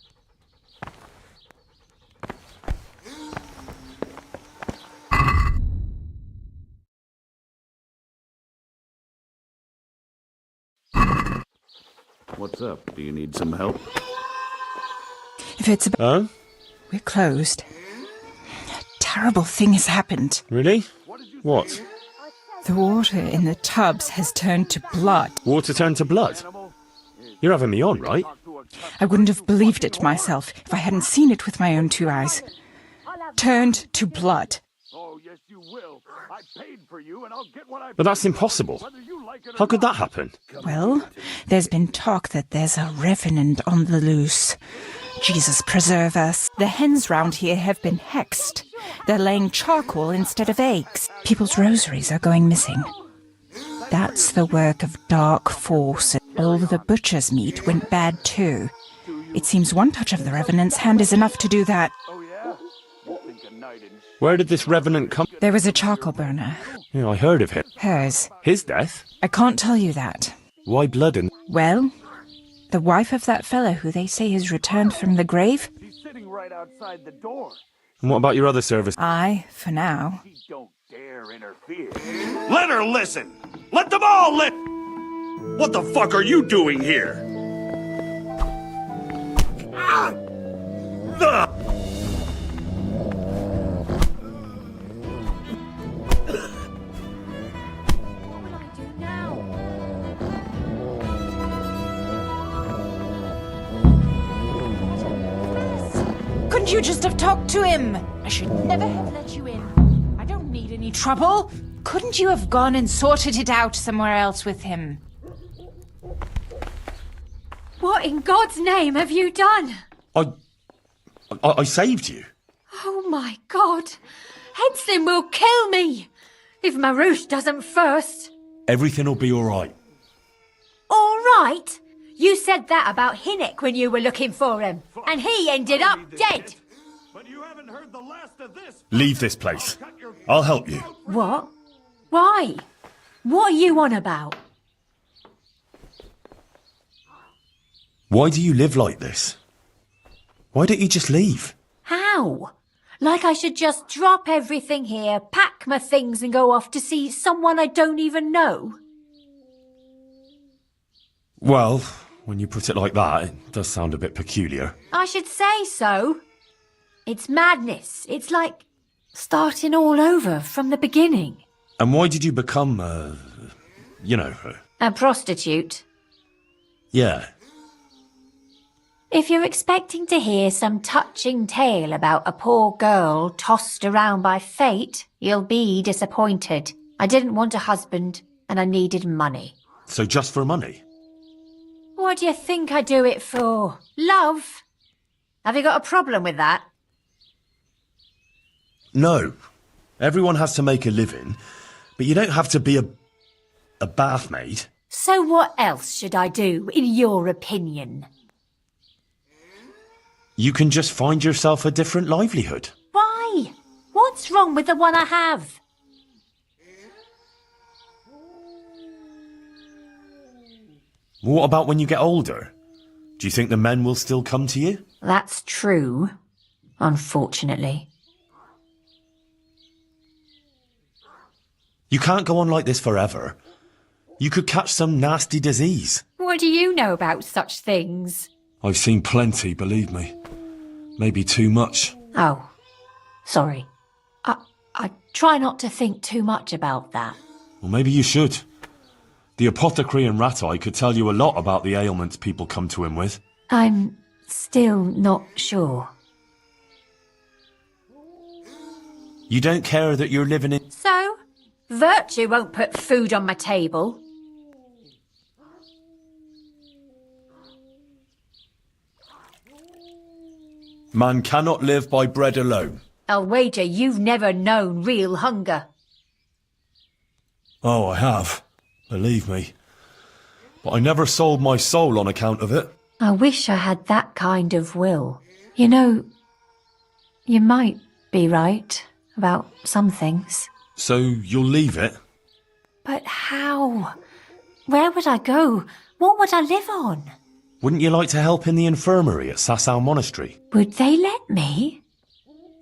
What's up? Do you need some help?
If it's about...
Huh?
We're closed. A terrible thing has happened.
Really? What?
The water in the tubs has turned to blood.
Water turned to blood? You're having me on, right?
I wouldn't have believed it myself if I hadn't seen it with my own two eyes. Turned to blood.
Oh, yes, you will. I paid for you and I'll get what I...
But that's impossible. How could that happen?
Well, there's been talk that there's a revenant on the loose. Jesus preserve us. The hens round here have been hexed. They're laying charcoal instead of eggs. People's rosaries are going missing. That's the work of dark forces. All the butcher's meat went bad too. It seems one touch of the revenant's hand is enough to do that.
Where did this revenant come?
There was a charcoal burner.
Yeah, I heard of him.
Hers.
His death?
I can't tell you that.
Why blood and...
Well, the wife of that fellow who they say has returned from the grave?
She's sitting right outside the door.
And what about your other service?
Aye, for now.
Don't dare interfere. Let her listen! Let them all What the fuck are you doing here?
Couldn't you just have talked to him? I should never have let you in. I don't need any trouble. Couldn't you have gone and sorted it out somewhere else with him?
What in God's name have you done?
I saved you.
Oh my God. Headslin will kill me. If Marouche doesn't first.
Everything will be all right.
All right? You said that about Hinnick when you were looking for him. And he ended up dead.
But you haven't heard the last of this.
Leave this place. I'll help you.
What? Why? What are you on about?
Why do you live like this? Why don't you just leave?
How? Like I should just drop everything here, pack my things and go off to see someone I don't even know?
Well, when you put it like that, it does sound a bit peculiar.
I should say so. It's madness. It's like starting all over from the beginning.
And why did you become,
A prostitute.
Yeah.
If you're expecting to hear some touching tale about a poor girl tossed around by fate, you'll be disappointed. I didn't want a husband, and I needed money.
So just for money?
What do you think I do it for? Love? Have you got a problem with that?
No. Everyone has to make a living, but you don't have to be a bath maid.
So what else should I do, in your opinion?
You can just find yourself a different livelihood.
Why? What's wrong with the one I have?
What about when you get older? Do you think the men will still come to you?
That's true, unfortunately.
You can't go on like this forever. You could catch some nasty disease.
What do you know about such things?
I've seen plenty, believe me. Maybe too much.
Oh, sorry. I try not to think too much about that.
Well, maybe you should. The apothecary in Ratai could tell you a lot about the ailments people come to him with.
I'm still not sure.
You don't care that you're living in...
So, virtue won't put food on my table.
Man cannot live by bread alone.
I'll wager you've never known real hunger.
Oh, I have. Believe me. But I never sold my soul on account of it.
I wish I had that kind of will. You know, you might be right about some things.
So you'll leave it?
But how? Where would I go? What would I live on?
Wouldn't you like to help in the infirmary at Sasau Monastery?
Would they let me?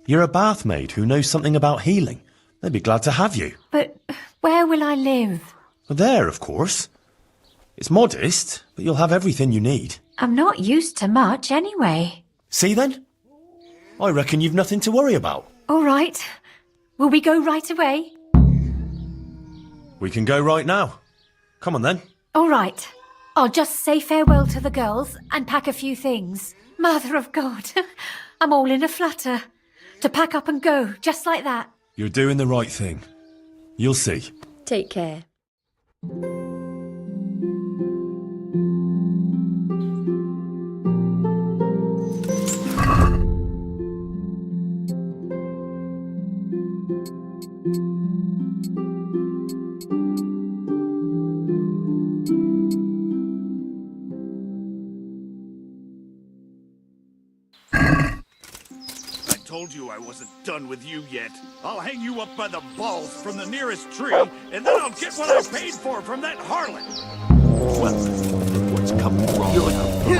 You're a bath maid who knows something about healing. They'd be glad to have you.
But where will I live?
There, of course. It's modest, but you'll have everything you need.
I'm not used to much anyway.
See then? I reckon you've nothing to worry about.
All right. Will we go right away?
We can go right now. Come on then.
All right. I'll just say farewell to the girls and pack a few things. Mother of God, I'm all in a flutter. To pack up and go, just like that.
You're doing the right thing. You'll see.
Take care.
Told you I wasn't done with you yet. I'll hang you up by the balls from the nearest tree, and then I'll get what I paid for from that harlot.
Well, what's coming wrong? You're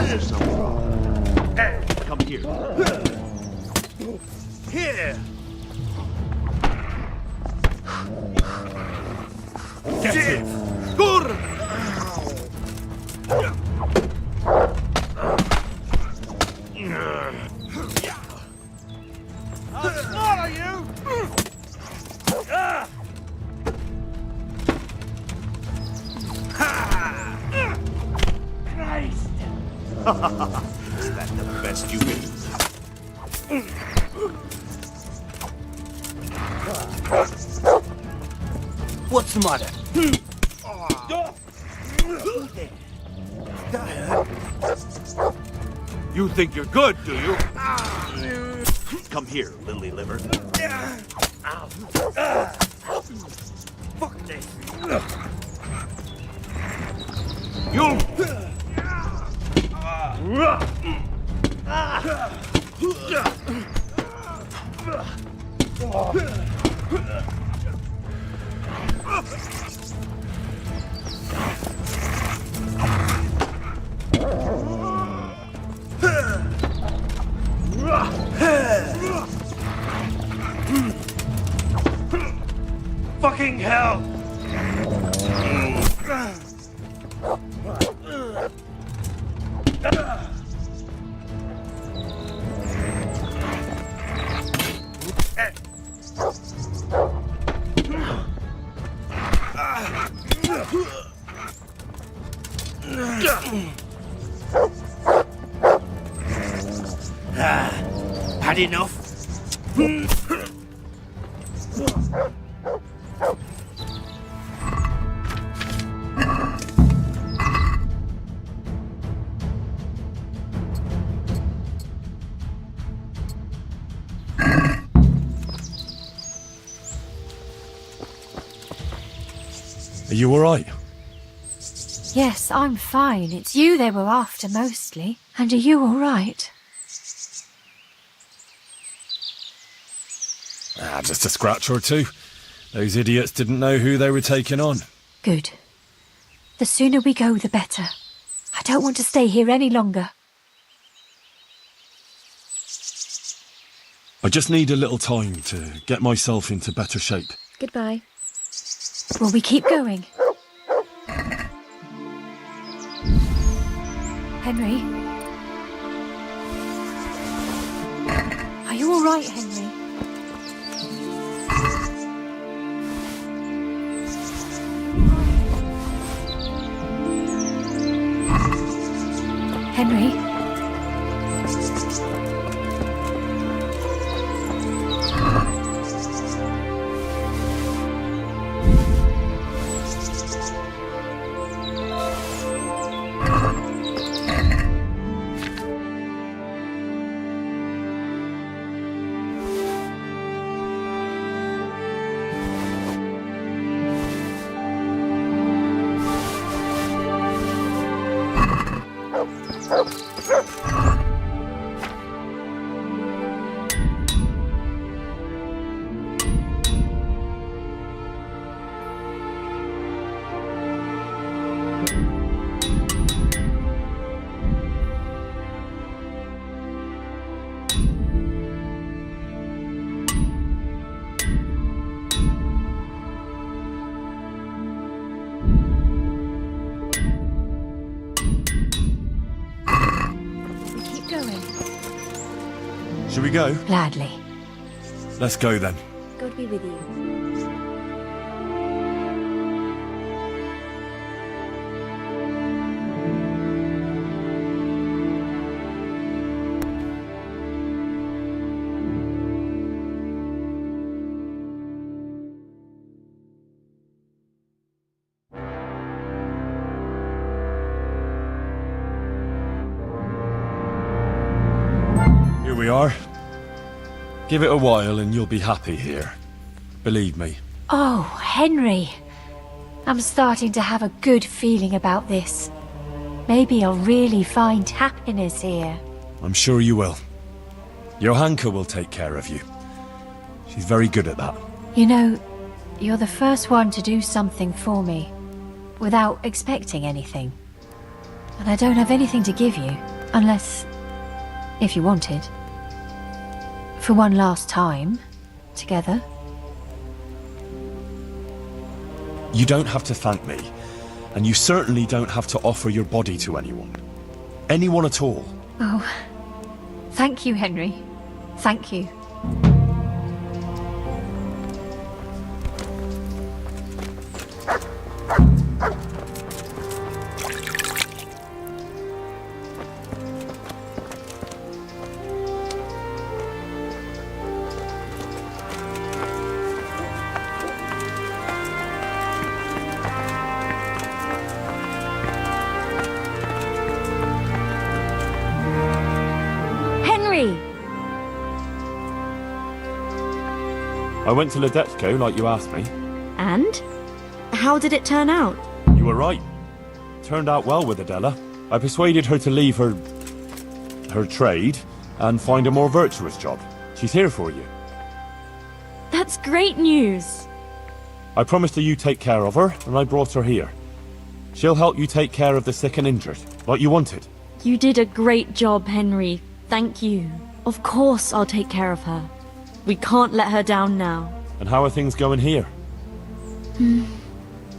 yourself wrong.
Come here. Here.
Is that the best you can... What's the matter?
You think you're good, do you?
Come here, lily liver.
Fuck this. You'll... Fucking hell! Had enough?
Are you alright?
Yes, I'm fine. It's you they were after mostly. And are you all right?
Just a scratch or two. Those idiots didn't know who they were taking on.
Good. The sooner we go, the better. I don't want to stay here any longer.
I just need a little time to get myself into better shape.
Goodbye. Will we keep going? Henry? Are you all right, Henry? Henry?
Shall we go?
Gladly.
Let's go then.
God be with you.
Here we are. Give it a while and you'll be happy here. Believe me.
Oh, Henry. I'm starting to have a good feeling about this. Maybe I'll really find happiness here.
I'm sure you will. Johanka will take care of you. She's very good at that.
You know, you're the first one to do something for me, without expecting anything. And I don't have anything to give you, unless, if you wanted, for one last time, together.
You don't have to thank me, and you certainly don't have to offer your body to anyone. Anyone at all.
Oh, thank you, Henry. Thank you.
I went to Ledetko like you asked me.
And? How did it turn out?
You were right. Turned out well with Adela. I persuaded her to leave her trade and find a more virtuous job. She's here for you.
That's great news.
I promised her you take care of her, and I brought her here. She'll help you take care of the sick and injured, like you wanted.
You did a great job, Henry. Thank you. Of course I'll take care of her. We can't let her down now.
And how are things going here?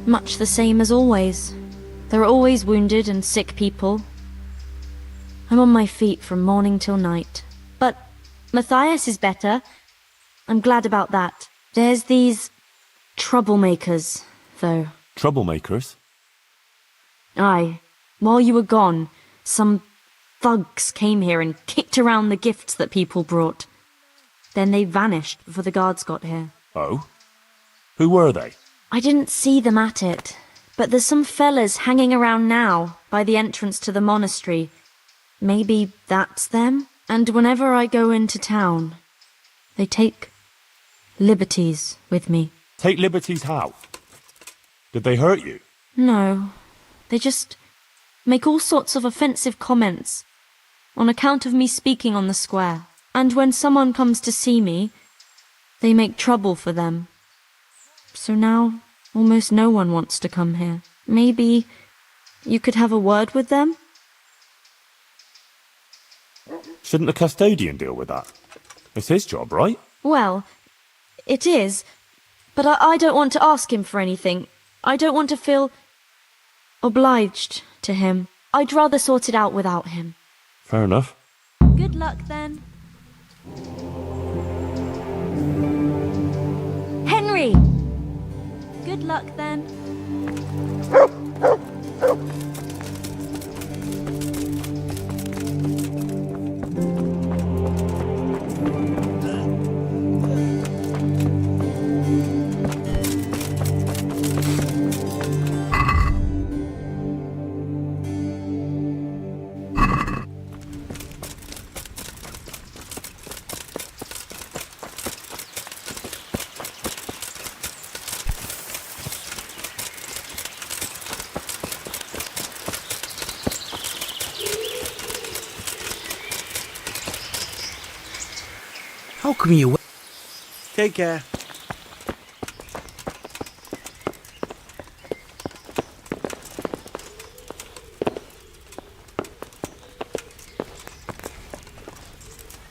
Much the same as always. There are always wounded and sick people. I'm on my feet from morning till night. But Matthias is better. I'm glad about that. There's these troublemakers, though.
Troublemakers?
Aye. While you were gone, some thugs came here and kicked around the gifts that people brought. Then they vanished before the guards got here.
Oh? Who were they?
I didn't see them at it, but there's some fellas hanging around now by the entrance to the monastery. Maybe that's them? And whenever I go into town, they take liberties with me.
Take liberties how? Did they hurt you?
No, they just make all sorts of offensive comments on account of me speaking on the square. And when someone comes to see me, they make trouble for them. So now, almost no one wants to come here. Maybe you could have a word with them?
Shouldn't the custodian deal with that? It's his job, right?
Well, it is, but I don't want to ask him for anything. I don't want to feel obliged to him. I'd rather sort it out without him.
Fair enough.
Good luck, then. Henry! Good luck, then.
How come you...
Take care.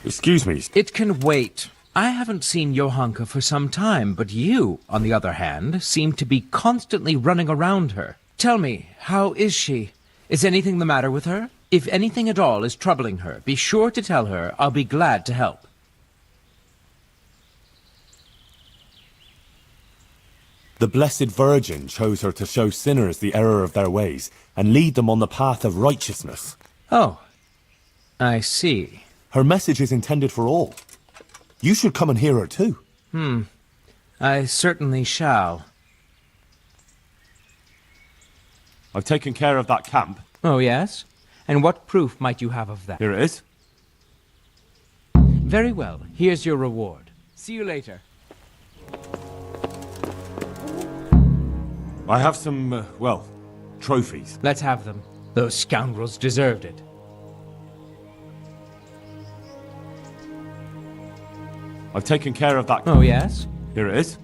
Excuse me.
It can wait. I haven't seen Johanka for some time, but you, on the other hand, seem to be constantly running around her. Tell me, how is she? Is anything the matter with her? If anything at all is troubling her, be sure to tell her. I'll be glad to help.
The Blessed Virgin chose her to show sinners the error of their ways and lead them on the path of righteousness.
Oh, I see.
Her message is intended for all. You should come and hear her too.
I certainly shall.
I've taken care of that camp.
Oh, yes? And what proof might you have of that?
Here it is.
Very well. Here's your reward. See you later.
I have some, trophies.
Let's have them. Those scoundrels deserved it.
I've taken care of that.
Oh, yes?
Here it is.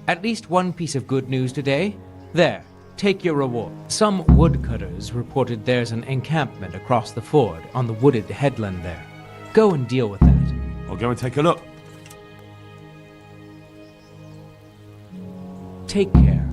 At least one piece of good news today. There, take your reward. Some woodcutters reported there's an encampment across the ford on the wooded headland there. Go and deal with that.
I'll go and take a look.
Take care.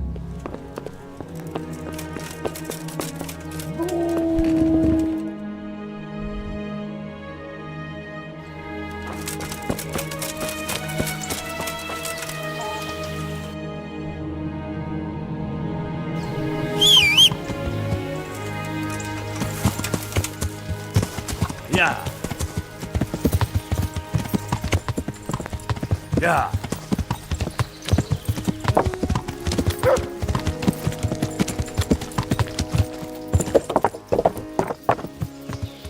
Yeah. Yeah.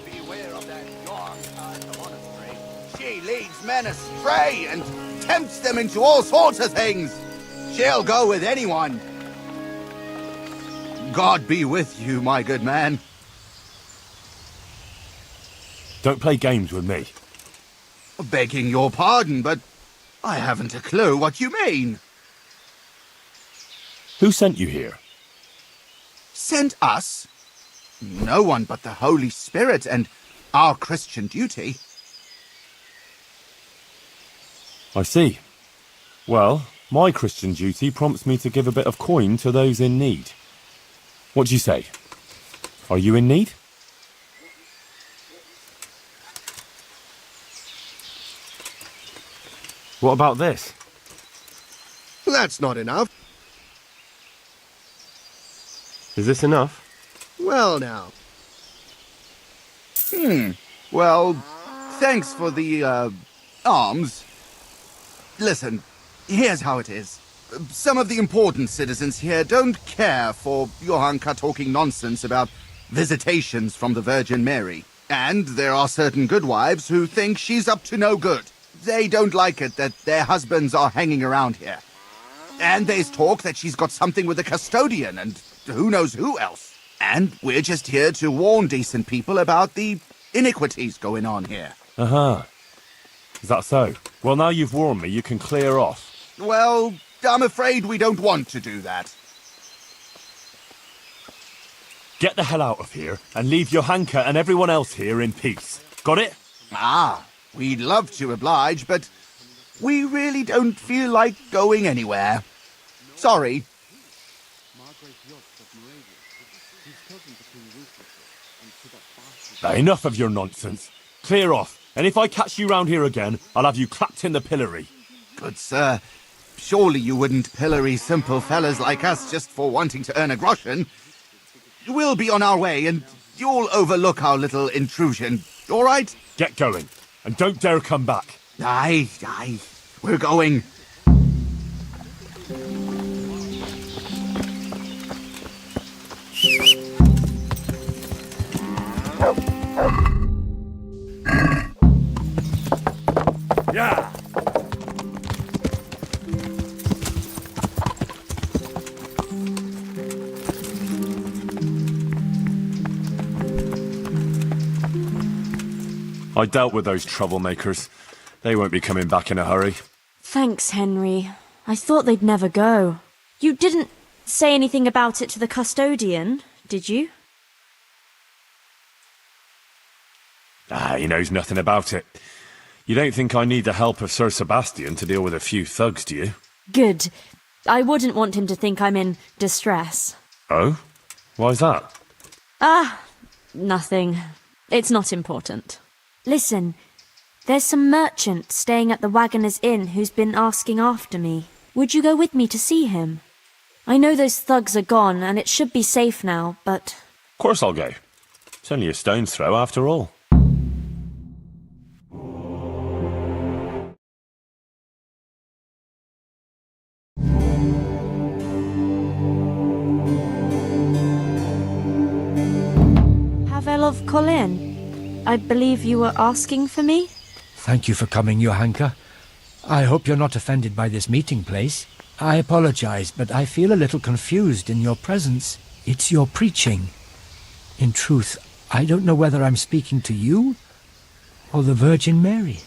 Beware of that dog at the monastery. She leads men astray and
tempts them into all sorts of things. She'll go with anyone. God be with you, my good man.
Don't play games with me.
Begging your pardon, but I haven't a clue what you mean.
Who sent you here?
Sent us? No one but the Holy Spirit and our Christian duty.
I see. Well, my Christian duty prompts me to give a bit of coin to those in need. What do you say? Are you in need? What about this?
That's not enough.
Is this enough?
Well, now.
Well, thanks for the, alms. Listen, here's how it is. Some of the important citizens here don't care for Johanka talking nonsense about visitations from the Virgin Mary. And there are certain good wives who think she's up to no good. They don't like it that their husbands are hanging around here. And there's talk that she's got something with the custodian and who knows who else. And we're just here to warn decent people about the iniquities going on here.
Uh-huh. Is that so? Well, now you've warned me, you can clear off.
Well, I'm afraid we don't want to do that.
Get the hell out of here and leave Johanka and everyone else here in peace. Got it?
Ah, we'd love to oblige, but we really don't feel like going anywhere. Sorry.
Enough of your nonsense. Clear off, and if I catch you round here again, I'll have you clapped in the pillory.
Good sir, surely you wouldn't pillory simple fellas like us just for wanting to earn a groschen. We'll be on our way, and you'll overlook our little intrusion, all right?
Get going, and don't dare come back.
Aye, we're going.
Yeah. I dealt with those troublemakers. They won't be coming back in a hurry.
Thanks, Henry. I thought they'd never go. You didn't say anything about it to the custodian, did you?
He knows nothing about it. You don't think I need the help of Sir Sebastian to deal with a few thugs, do you?
Good. I wouldn't want him to think I'm in distress.
Oh? Why's that?
Nothing. It's not important. Listen, there's some merchant staying at the Wagoner's Inn who's been asking after me. Would you go with me to see him? I know those thugs are gone, and it should be safe now, but...
Of course I'll go. It's only a stone's throw after all.
Pavel of Colin, I believe you were asking for me?
Thank you for coming, Johanka. I hope you're not offended by this meeting place. I apologize, but I feel a little confused in your presence. It's your preaching. In truth, I don't know whether I'm speaking to you or the Virgin Mary.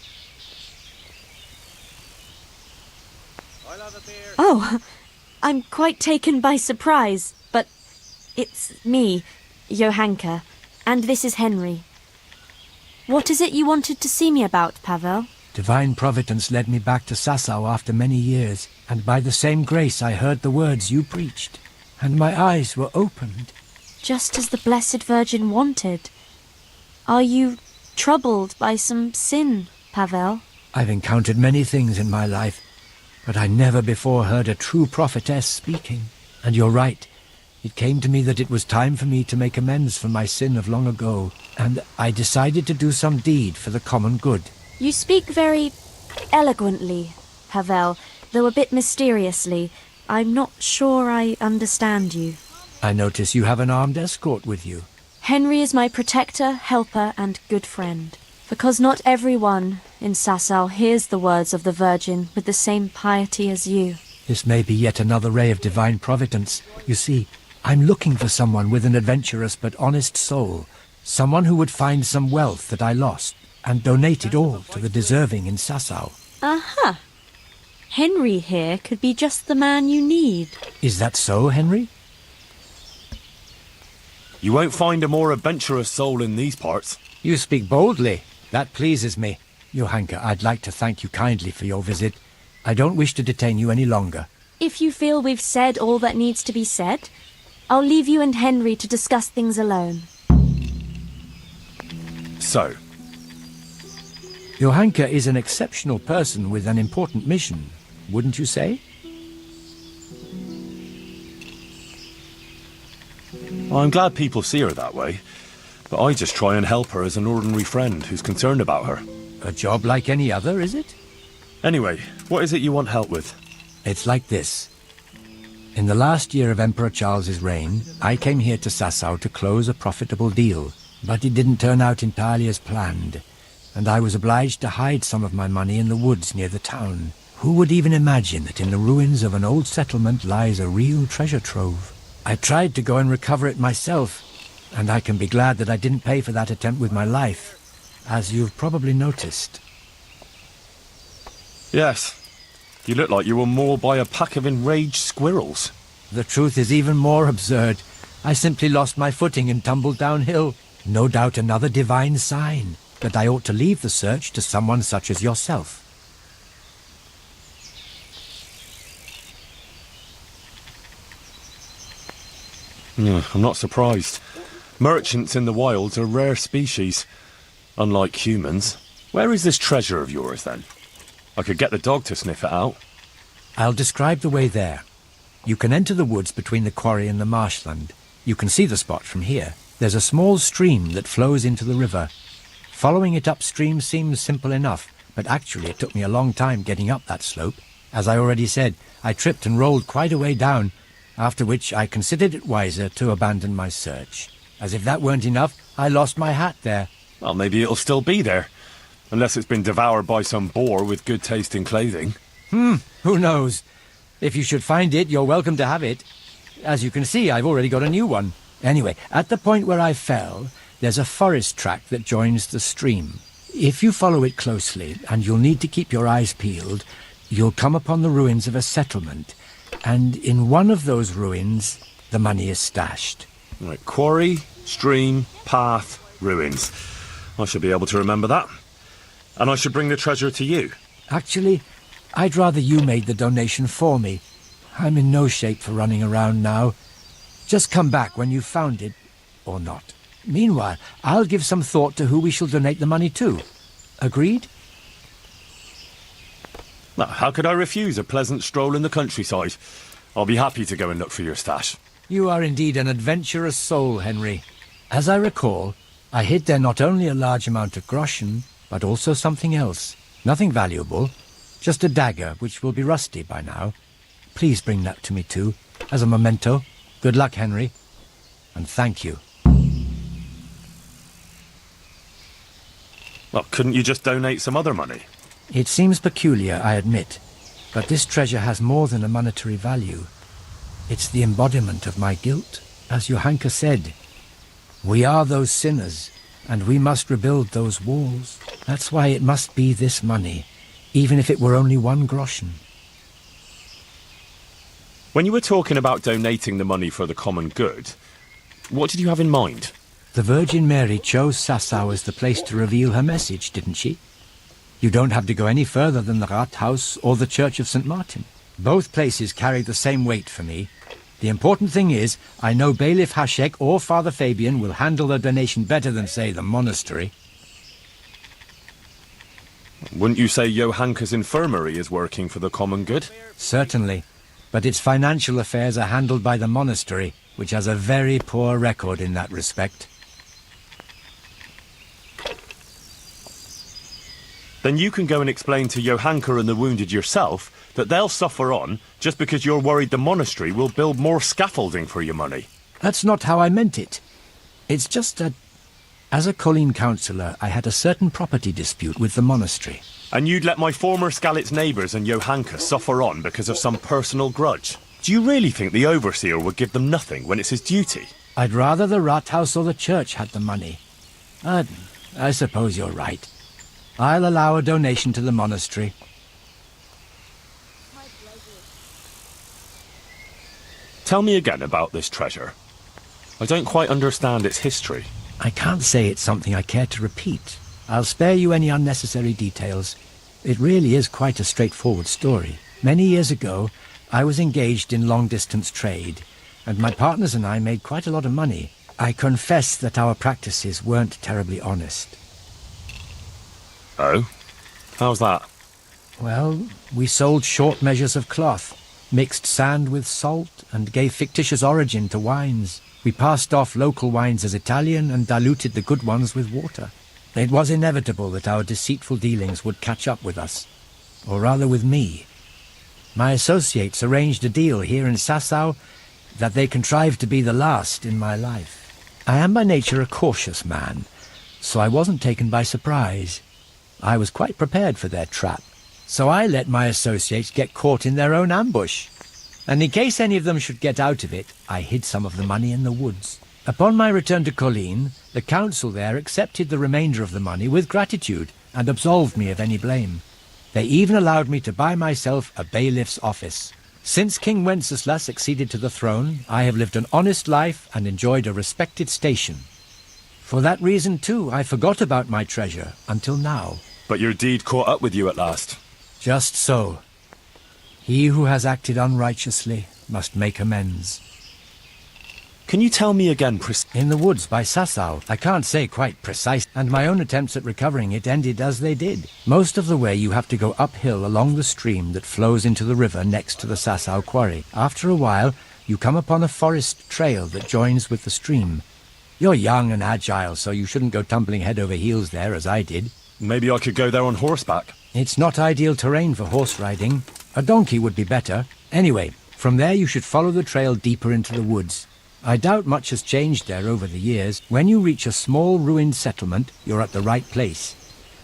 Oh, I'm quite taken by surprise, but it's me, Johanka, and this is Henry. What is it you wanted to see me about, Pavel?
Divine Providence led me back to Sasau after many years, and by the same grace I heard the words you preached, and my eyes were opened.
Just as the Blessed Virgin wanted. Are you troubled by some sin, Pavel?
I've encountered many things in my life, but I never before heard a true prophetess speaking. And you're right. It came to me that it was time for me to make amends for my sin of long ago, and I decided to do some deed for the common good.
You speak very eloquently, Pavel, though a bit mysteriously. I'm not sure I understand you.
I notice you have an armed escort with you.
Henry is my protector, helper, and good friend. Because not everyone in Sasau hears the words of the Virgin with the same piety as you.
This may be yet another ray of divine providence. You see, I'm looking for someone with an adventurous but honest soul. Someone who would find some wealth that I lost and donate it all to the deserving in Sasau.
Aha! Henry here could be just the man you need.
Is that so, Henry?
You won't find a more adventurous soul in these parts.
You speak boldly. That pleases me. Johanka, I'd like to thank you kindly for your visit. I don't wish to detain you any longer.
If you feel we've said all that needs to be said, I'll leave you and Henry to discuss things alone.
So?
Johanka is an exceptional person with an important mission, wouldn't you say?
I'm glad people see her that way, but I just try and help her as an ordinary friend who's concerned about her.
A job like any other, is it?
Anyway, what is it you want help with?
It's like this. In the last year of Emperor Charles's reign, I came here to Sasau to close a profitable deal, but it didn't turn out entirely as planned, and I was obliged to hide some of my money in the woods near the town. Who would even imagine that in the ruins of an old settlement lies a real treasure trove? I tried to go and recover it myself, and I can be glad that I didn't pay for that attempt with my life, as you've probably noticed.
Yes. You look like you were mauled by a pack of enraged squirrels.
The truth is even more absurd. I simply lost my footing and tumbled downhill. No doubt another divine sign that I ought to leave the search to someone such as yourself.
I'm not surprised. Merchants in the wilds are rare species, unlike humans. Where is this treasure of yours, then? I could get the dog to sniff it out.
I'll describe the way there. You can enter the woods between the quarry and the marshland. You can see the spot from here. There's a small stream that flows into the river. Following it upstream seems simple enough, but actually it took me a long time getting up that slope. As I already said, I tripped and rolled quite a way down, after which I considered it wiser to abandon my search. As if that weren't enough, I lost my hat there.
Well, maybe it'll still be there. Unless it's been devoured by some boar with good taste in clothing.
Who knows? If you should find it, you're welcome to have it. As you can see, I've already got a new one. Anyway, at the point where I fell, there's a forest track that joins the stream. If you follow it closely, and you'll need to keep your eyes peeled, you'll come upon the ruins of a settlement. And in one of those ruins, the money is stashed.
Right, quarry, stream, path, ruins. I should be able to remember that. And I should bring the treasure to you.
Actually, I'd rather you made the donation for me. I'm in no shape for running around now. Just come back when you've found it, or not. Meanwhile, I'll give some thought to who we shall donate the money to. Agreed?
Now, how could I refuse a pleasant stroll in the countryside? I'll be happy to go and look for your stash.
You are indeed an adventurous soul, Henry. As I recall, I hid there not only a large amount of groschen, but also something else. Nothing valuable, just a dagger which will be rusty by now. Please bring that to me too, as a memento. Good luck, Henry, and thank you.
Well, couldn't you just donate some other money?
It seems peculiar, I admit, but this treasure has more than a monetary value. It's the embodiment of my guilt, as Johanka said. We are those sinners, and we must rebuild those walls. That's why it must be this money, even if it were only 1 groschen.
When you were talking about donating the money for the common good, what did you have in mind?
The Virgin Mary chose Sasau as the place to reveal her message, didn't she? You don't have to go any further than the Rathaus or the Church of St. Martin. Both places carry the same weight for me. The important thing is, I know Bailiff Hašek or Father Fabian will handle the donation better than, say, the monastery.
Wouldn't you say Johanka's infirmary is working for the common good?
Certainly, but its financial affairs are handled by the monastery, which has a very poor record in that respect.
Then you can go and explain to Johanka and the wounded yourself that they'll suffer on just because you're worried the monastery will build more scaffolding for your money.
That's not how I meant it. It's just that... As a Colleen councillor, I had a certain property dispute with the monastery.
And you'd let my former Skalitz neighbours and Johanka suffer on because of some personal grudge? Do you really think the Overseer would give them nothing when it's his duty?
I'd rather the Rathaus or the church had the money. I suppose you're right. I'll allow a donation to the monastery.
Tell me again about this treasure. I don't quite understand its history.
I can't say it's something I care to repeat. I'll spare you any unnecessary details. It really is quite a straightforward story. Many years ago, I was engaged in long-distance trade, and my partners and I made quite a lot of money. I confess that our practices weren't terribly honest.
Oh? How's that?
Well, we sold short measures of cloth, mixed sand with salt, and gave fictitious origin to wines. We passed off local wines as Italian and diluted the good ones with water. It was inevitable that our deceitful dealings would catch up with us, or rather with me. My associates arranged a deal here in Sasau that they contrived to be the last in my life. I am by nature a cautious man, so I wasn't taken by surprise. I was quite prepared for their trap, so I let my associates get caught in their own ambush. And in case any of them should get out of it, I hid some of the money in the woods. Upon my return to Colleen, the council there accepted the remainder of the money with gratitude and absolved me of any blame. They even allowed me to buy myself a bailiff's office. Since King Wenceslas succeeded to the throne, I have lived an honest life and enjoyed a respected station. For that reason, too, I forgot about my treasure until now.
But your deed caught up with you at last.
Just so. He who has acted unrighteously must make amends.
Can you tell me again,
In the woods by Sasau. I can't say quite precise, and my own attempts at recovering it ended as they did. Most of the way you have to go uphill along the stream that flows into the river next to the Sasau quarry. After a while, you come upon a forest trail that joins with the stream. You're young and agile, so you shouldn't go tumbling head over heels there as I did.
Maybe I could go there on horseback.
It's not ideal terrain for horse riding. A donkey would be better. Anyway, from there you should follow the trail deeper into the woods. I doubt much has changed there over the years. When you reach a small ruined settlement, you're at the right place.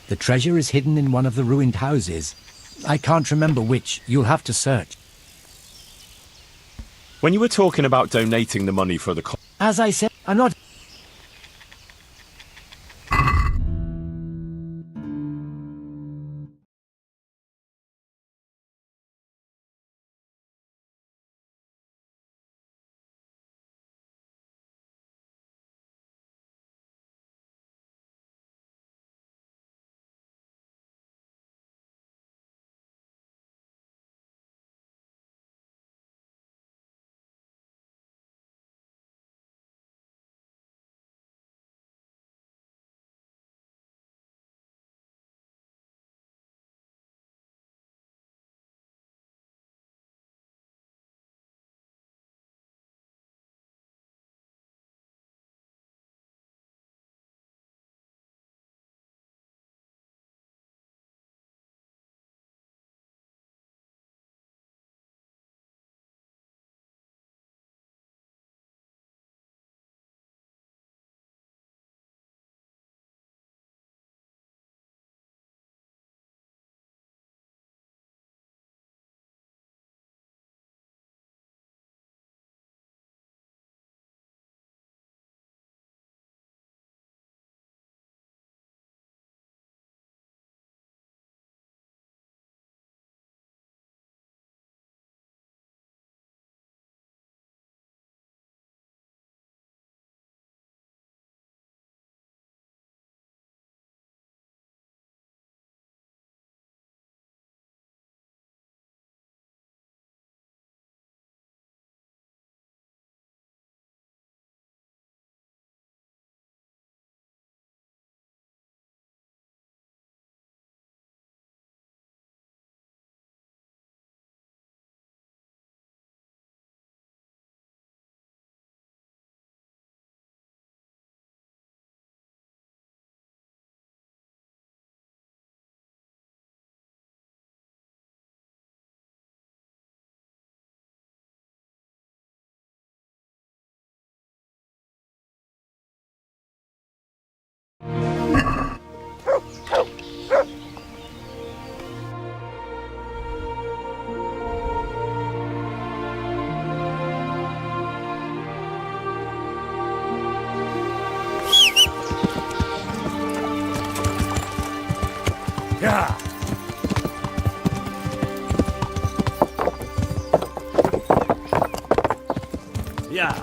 The treasure is hidden in one of the ruined houses. I can't remember which. You'll have to search.
When you were talking about donating the money for the...
As I said, I'm not...
Yeah.
Yeah.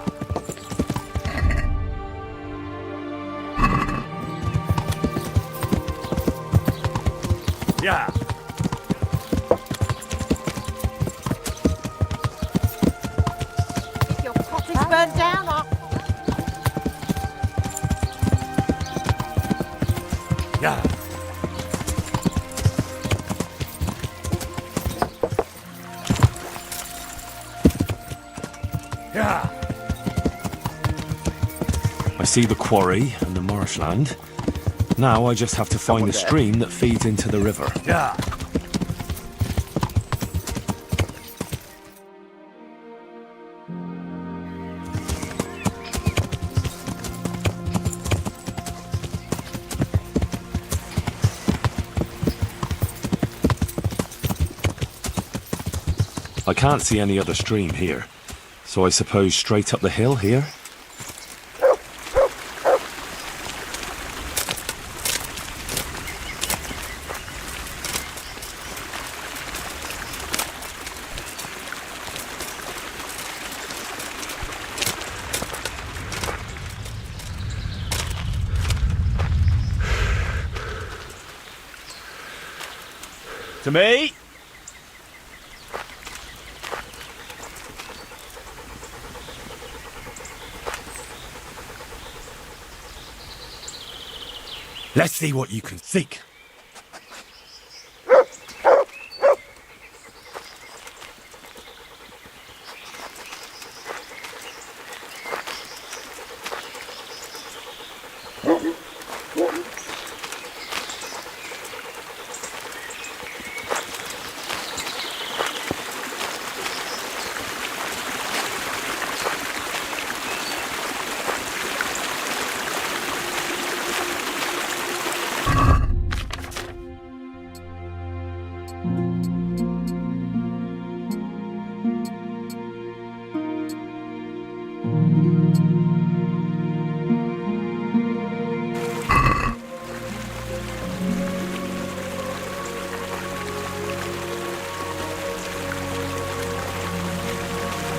Yeah.
If your pot is burnt down, I'll...
Yeah. Yeah. I see the quarry and the marshland. Now I just have to find the stream that feeds into the river. Yeah. I can't see any other stream here, so I suppose straight up the hill here? To me? Let's see what you can think.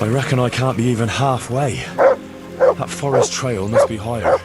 I reckon I can't be even halfway. That forest trail must be higher.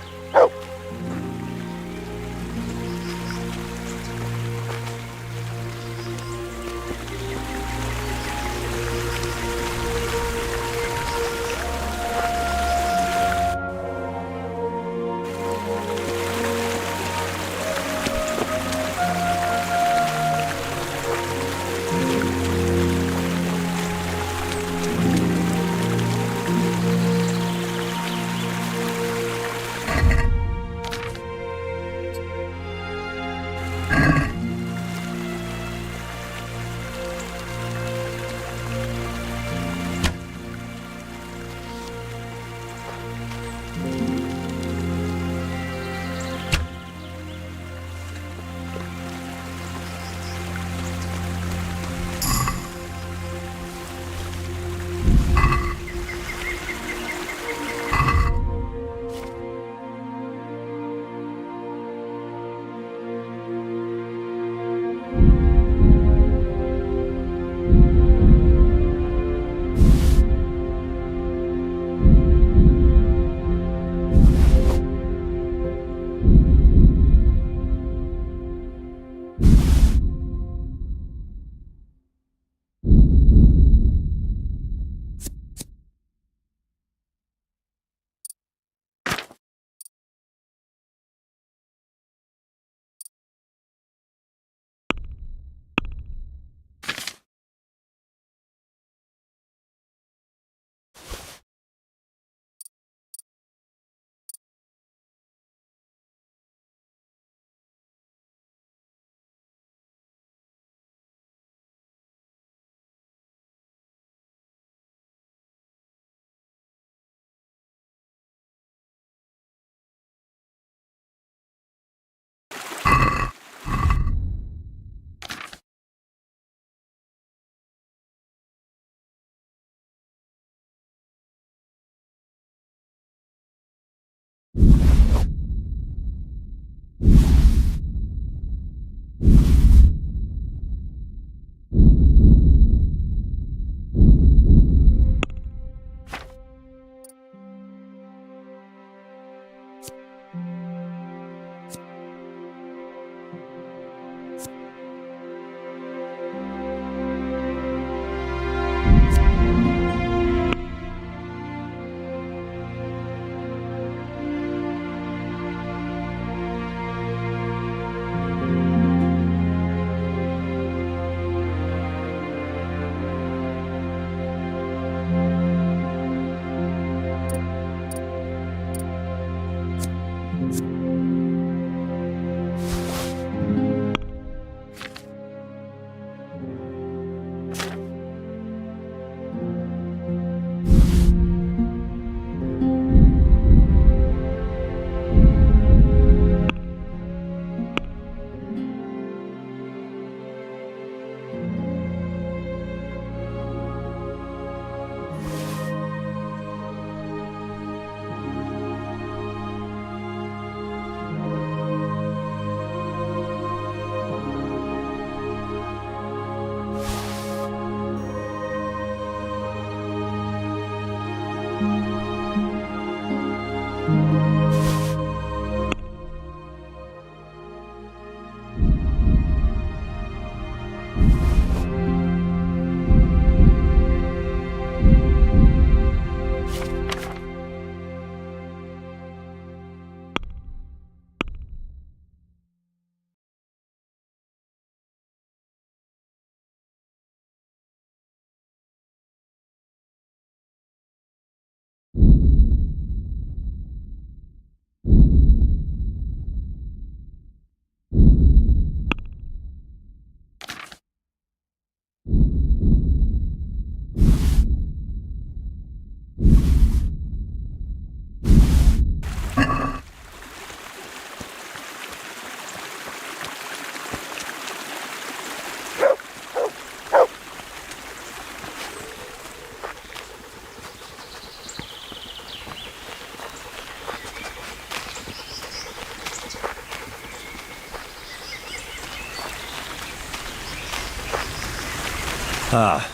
Ah,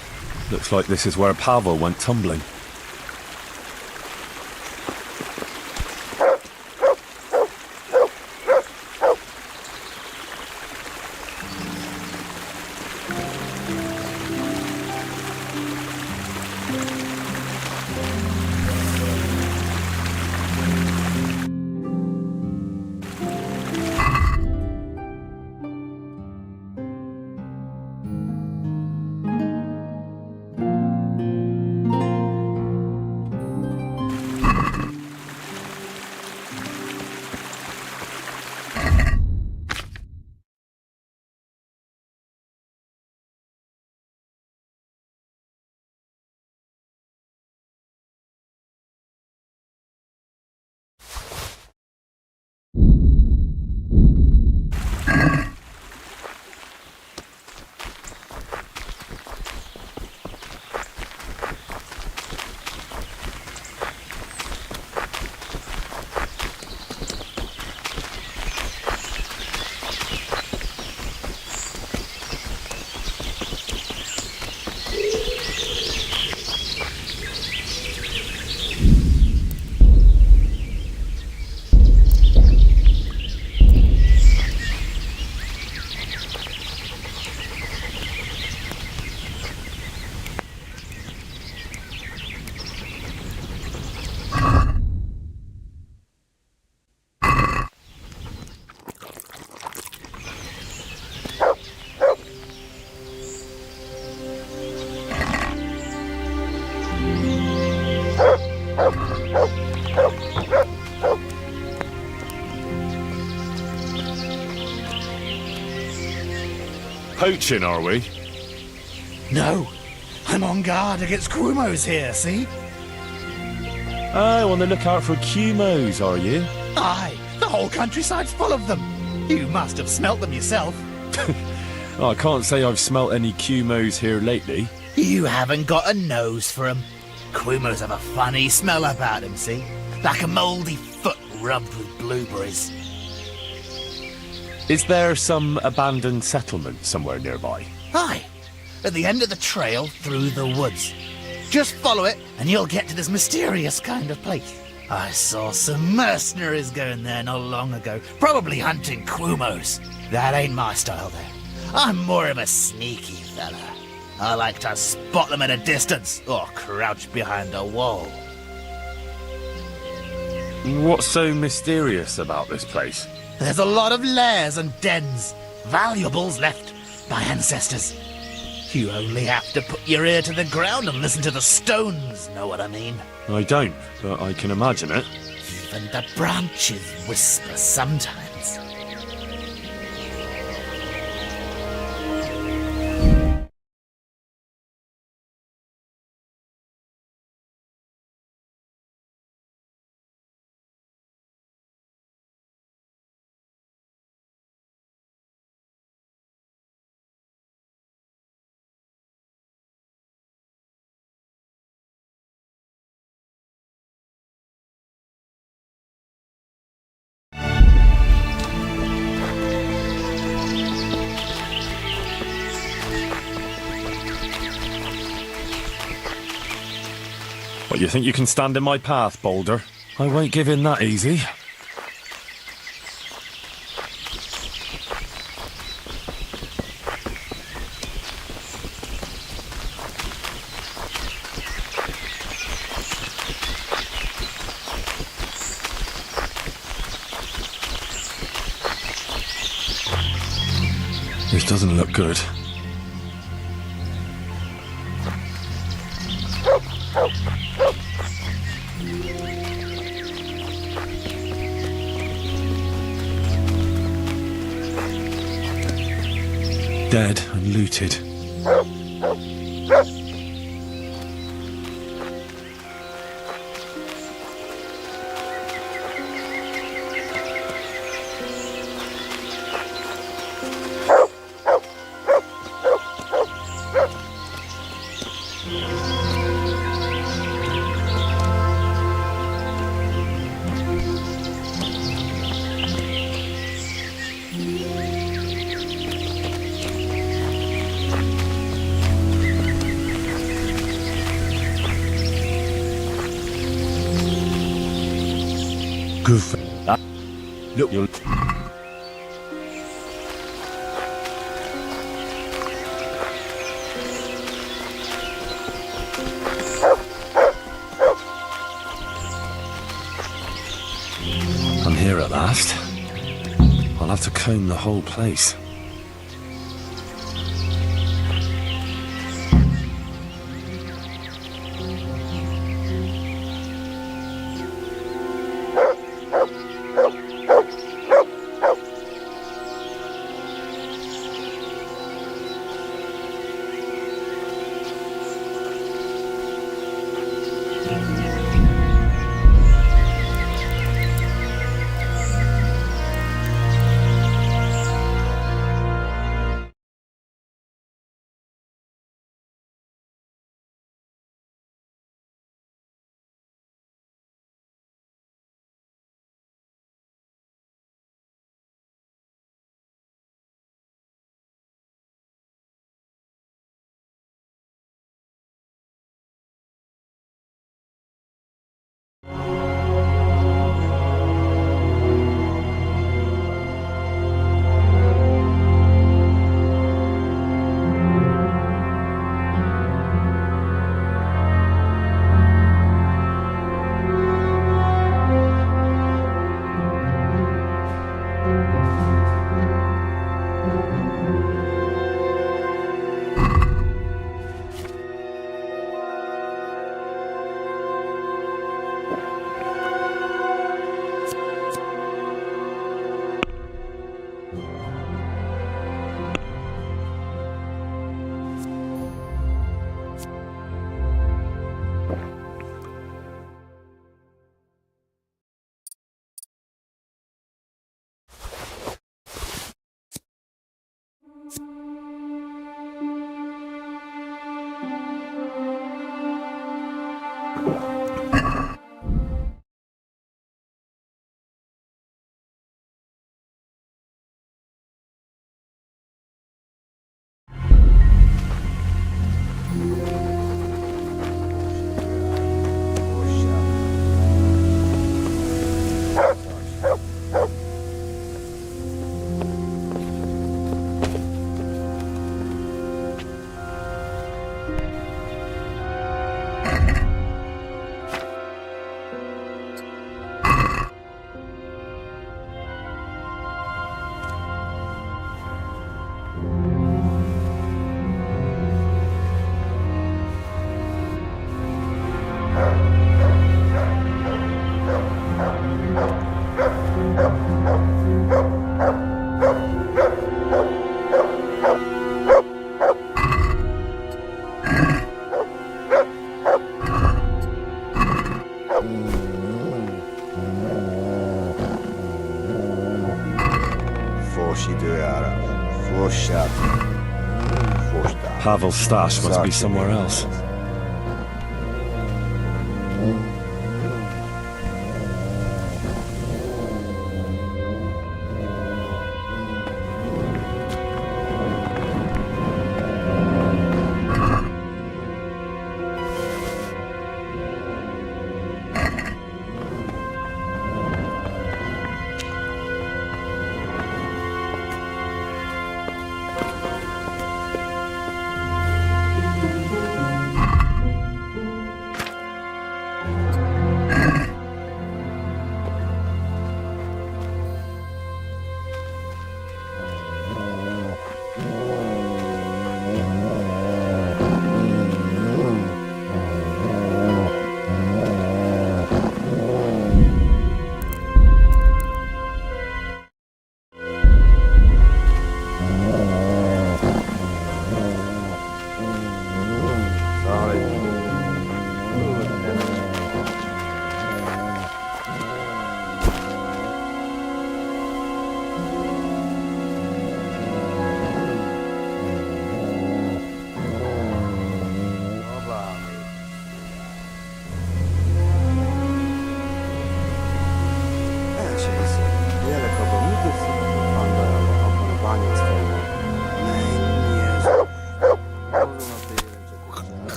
looks like this is where Pavel went tumbling. Poaching, are we?
No. I'm on guard against Quumos here, see?
Oh, on the lookout for Cumos, are you?
Aye, the whole countryside's full of them. You must have smelt them yourself.
Oh, I can't say I've smelt any Cumos here lately.
You haven't got a nose for them. Quumos have a funny smell about them, see? Like a mouldy foot rubbed with blueberries.
Is there some abandoned settlement somewhere nearby?
Aye, at the end of the trail through the woods. Just follow it, and you'll get to this mysterious kind of place. I saw some mercenaries going there not long ago, probably hunting Quumos. That ain't my style, though. I'm more of a sneaky fella. I like to spot them at a distance, or crouch behind a wall.
What's so mysterious about this place?
There's a lot of lairs and dens, valuables left by ancestors. You only have to put your ear to the ground and listen to the stones, know what I mean?
I don't, but I can imagine it.
Even the branches whisper sometimes.
What, you think you can stand in my path, Boulder? I won't give in that easy. This doesn't look good. Dead and looted. Goof. Look, you'll... I'm here at last. I'll have to comb the whole place. Pavel's stash must be somewhere else.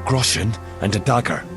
Groschen and a dagger.